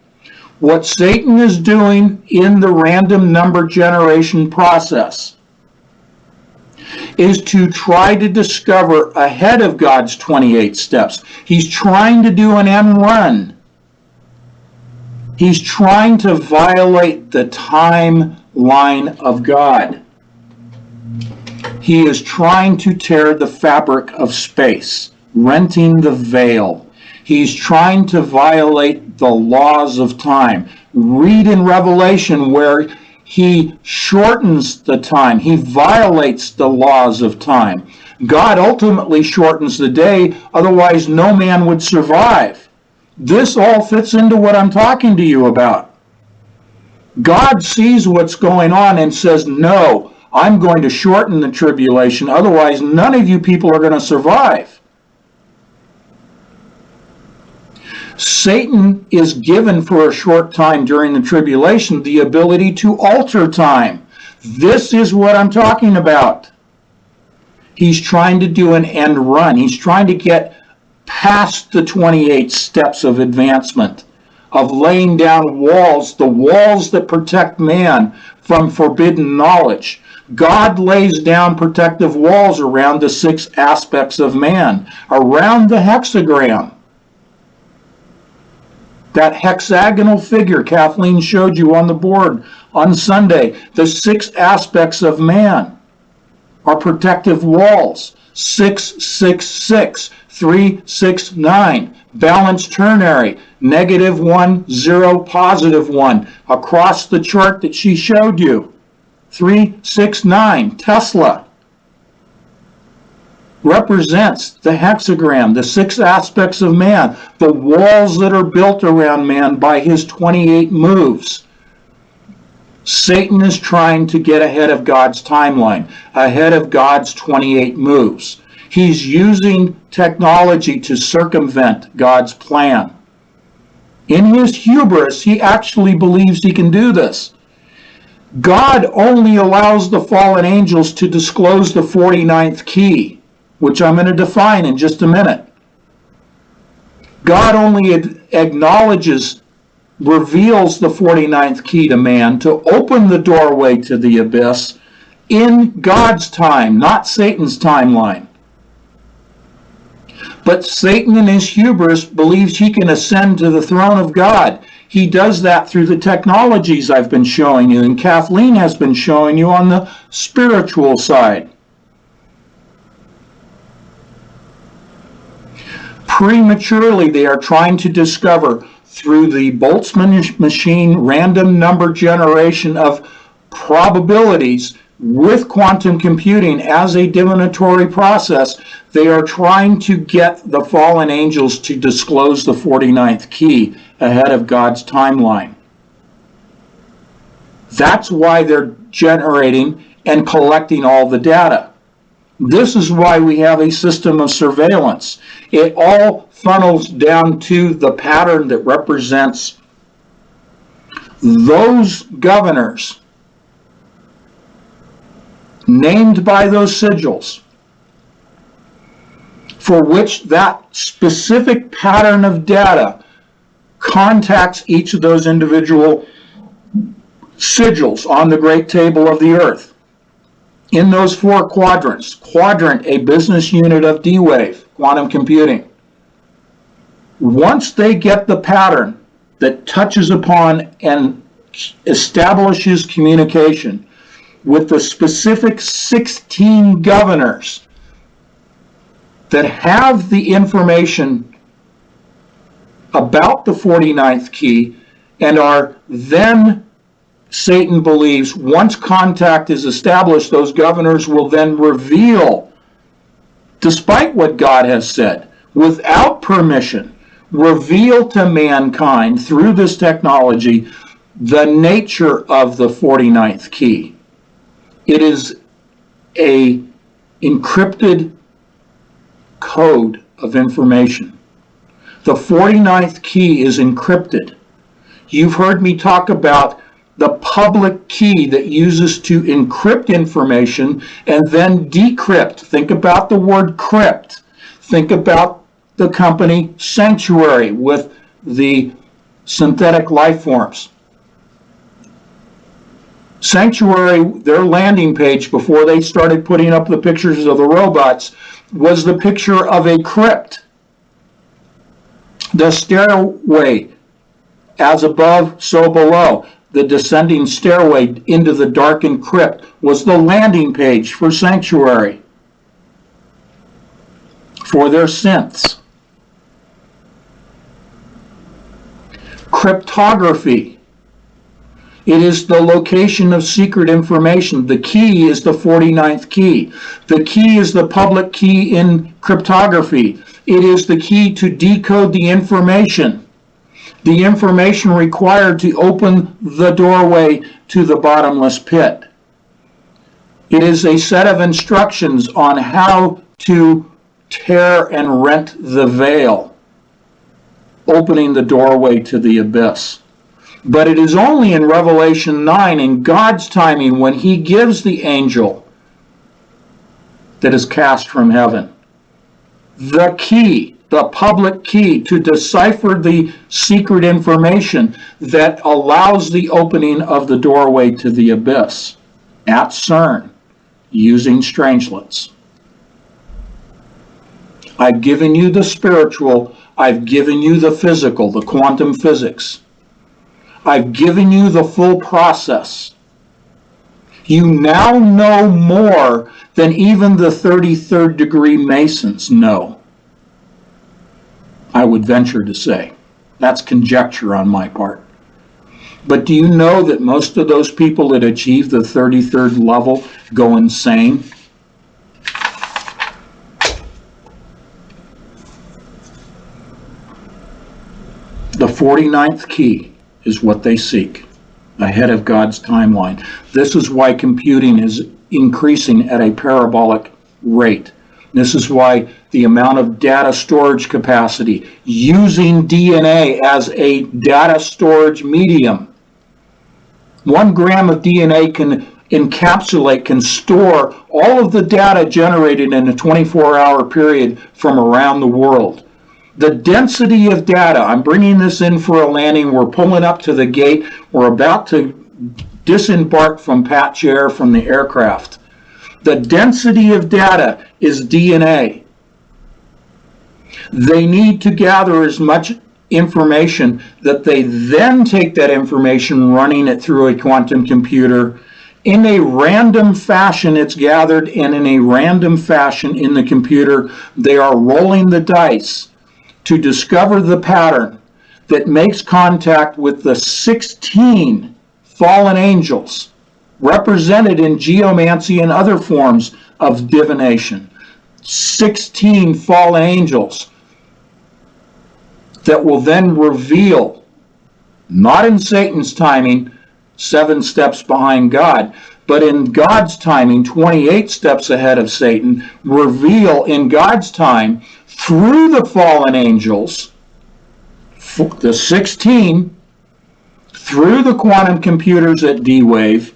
What Satan is doing in the random number generation process is to try to discover ahead of God's 28 steps. He's trying to do an end run. He's trying to violate the timeline of God. He is trying to tear the fabric of space, renting the veil. He's trying to violate the laws of time. Read in Revelation where he shortens the time. He violates the laws of time. God ultimately shortens the day, otherwise no man would survive. This all fits into what I'm talking to you about. God sees what's going on and says, no, I'm going to shorten the tribulation, otherwise none of you people are going to survive. Satan is given for a short time during the tribulation the ability to alter time. This is what I'm talking about. He's trying to do an end run. He's trying to get past the 28 steps of advancement, of laying down walls, the walls that protect man from forbidden knowledge. God lays down protective walls around the 6 aspects of man, around the hexagram. That hexagonal figure Kathleen showed you on the board on Sunday, the 6 aspects of man are protective walls. 6, 6, 6, 3, 6, 9, balanced ternary, -1, 0, +1, across the chart that she showed you. 3, 6, 9, Tesla represents the hexagram, the 6 aspects of man, the walls that are built around man by his 28 moves. Satan is trying to get ahead of God's timeline, ahead of God's 28 moves. He's using technology to circumvent God's plan. In his hubris, he actually believes he can do this. God only allows the fallen angels to disclose the 49th key, which I'm going to define in just a minute. God only reveals the 49th key to man to open the doorway to the abyss in God's time, not Satan's timeline. But Satan in his hubris believes he can ascend to the throne of God. He does that through the technologies I've been showing you, and Kathleen has been showing you on the spiritual side. Prematurely, they are trying to discover through the Boltzmann machine random number generation of probabilities with quantum computing as a divinatory process. They are trying to get the fallen angels to disclose the 49th key ahead of God's timeline. That's why they're generating and collecting all the data. This is why we have a system of surveillance. It all funnels down to the pattern that represents those governors named by those sigils, for which that specific pattern of data contacts each of those individual sigils on the great table of the earth. In those 4 quadrants, quadrant, a business unit of D-Wave, quantum computing. Once they get the pattern that touches upon and establishes communication with the specific 16 governors that have the information about the 49th key and are then, Satan believes, once contact is established, those governors will then reveal, despite what God has said, without permission, reveal to mankind through this technology the nature of the 49th key. It is a encrypted code of information. The 49th key is encrypted. You've heard me talk about the public key that uses to encrypt information and then decrypt. Think about the word crypt. Think about the company Sanctuary with the synthetic life forms. Sanctuary, their landing page before they started putting up the pictures of the robots, was the picture of a crypt. The stairway, as above, so below, the descending stairway into the darkened crypt, was the landing page for Sanctuary, for their synths. Cryptography. It is the location of secret information. The key is the 49th key. The key is the public key in cryptography. It is the key to decode the information required to open the doorway to the bottomless pit. It is a set of instructions on how to tear and rent the veil, opening the doorway to the abyss. But it is only in Revelation 9, in God's timing, when he gives the angel that is cast from heaven the key, the public key to decipher the secret information that allows the opening of the doorway to the abyss at CERN using strangelets. I've given you the spiritual, I've given you the physical, the quantum physics. I've given you the full process. You now know more than even the 33rd degree Masons know, I would venture to say. That's conjecture on my part. But do you know that most of those people that achieve the 33rd level go insane? The 49th key is what they seek, ahead of God's timeline. This is why computing is increasing at a parabolic rate. This is why the amount of data storage capacity, using DNA as a data storage medium. 1 gram of DNA can store all of the data generated in a 24-hour period from around the world. The density of data, I'm bringing this in for a landing, we're pulling up to the gate, we're about to disembark from Pat Chair from the aircraft. The density of data is DNA. They need to gather as much information that they then take that information, running it through a quantum computer. In a random fashion, it's gathered, and in a random fashion in the computer, they are rolling the dice to discover the pattern that makes contact with the 16 fallen angels represented in geomancy and other forms of divination. 16 fallen angels that will then reveal, not in Satan's timing, 7 steps behind God, but in God's timing, 28 steps ahead of Satan, reveal in God's time through the fallen angels, the 16, through the quantum computers at D-Wave,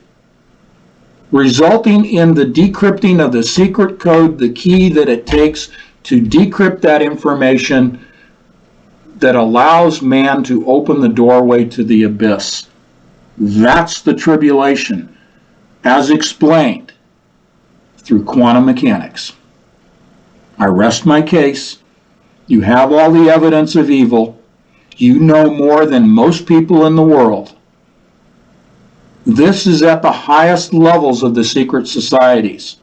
resulting in the decrypting of the secret code, the key that it takes to decrypt that information that allows man to open the doorway to the abyss. That's the tribulation, as explained through quantum mechanics. I rest my case. You have all the evidence of evil. You know more than most people in the world. This is at the highest levels of the secret societies.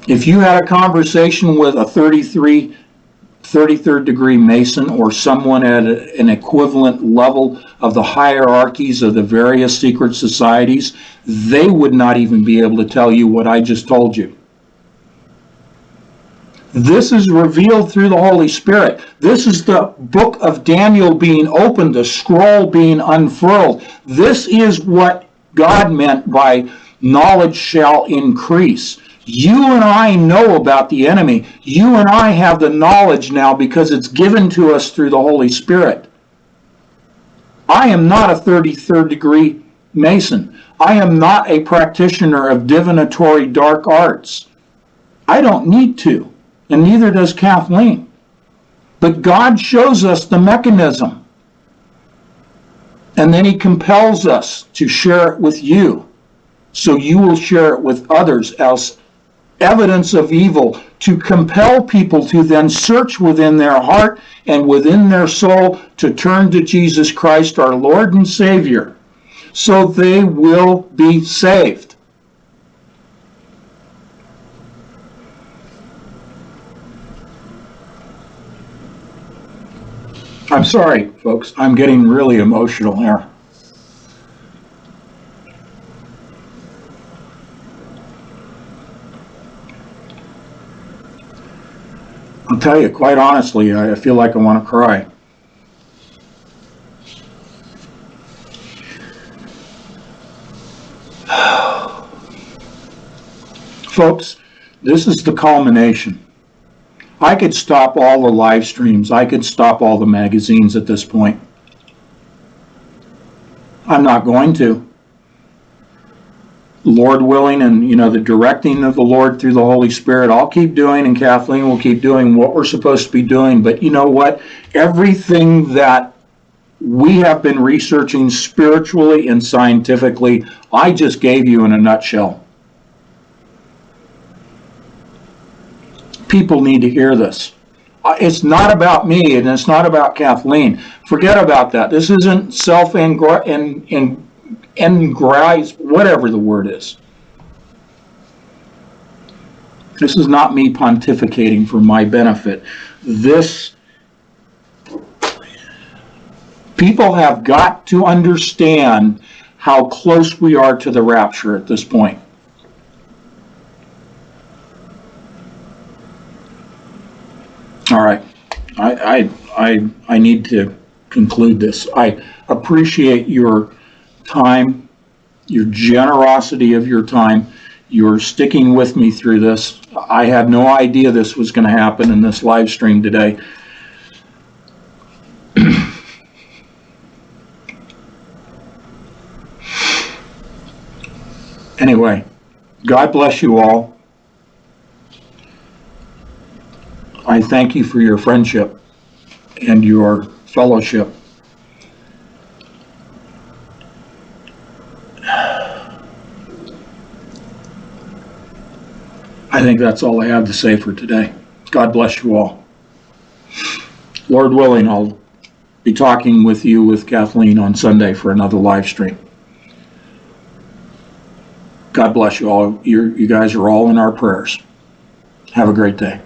If you had a conversation with a 33rd degree Mason or someone at an equivalent level of the hierarchies of the various secret societies, they would not even be able to tell you what I just told you. This is revealed through the Holy Spirit. This is the book of Daniel being opened, the scroll being unfurled. This is what God meant by knowledge shall increase. You and I know about the enemy. You and I have the knowledge now because it's given to us through the Holy Spirit. I am not a 33rd degree Mason. I am not a practitioner of divinatory dark arts. I don't need to, and neither does Kathleen. But God shows us the mechanism, and then he compels us to share it with you, so you will share it with others as evidence of evil, to compel people to then search within their heart and within their soul to turn to Jesus Christ, our Lord and Savior, so they will be saved. I'm sorry, folks. I'm getting really emotional here. I'll tell you, quite honestly, I feel like I want to cry. Folks, this is the culmination. I could stop all the live streams. I could stop all the magazines at this point. I'm not going to. Lord willing, and the directing of the Lord through the Holy Spirit, I'll keep doing, and Kathleen will keep doing what we're supposed to be doing. But you know what? Everything that we have been researching spiritually and scientifically, I just gave you in a nutshell. People need to hear this. It's not about me, and it's not about Kathleen. Forget about that. This isn't self-aggrandized, whatever the word is. This is not me pontificating for my benefit. People have got to understand how close we are to the rapture at this point. All right, I need to conclude this. I appreciate your time, your generosity of your time. You're sticking with me through this. I had no idea this was going to happen in this live stream today. Anyway, God bless you all. I thank you for your friendship and your fellowship. I think that's all I have to say for today. God bless you all. Lord willing, I'll be talking with you with Kathleen on Sunday for another live stream. God bless you all. You guys are all in our prayers. Have a great day.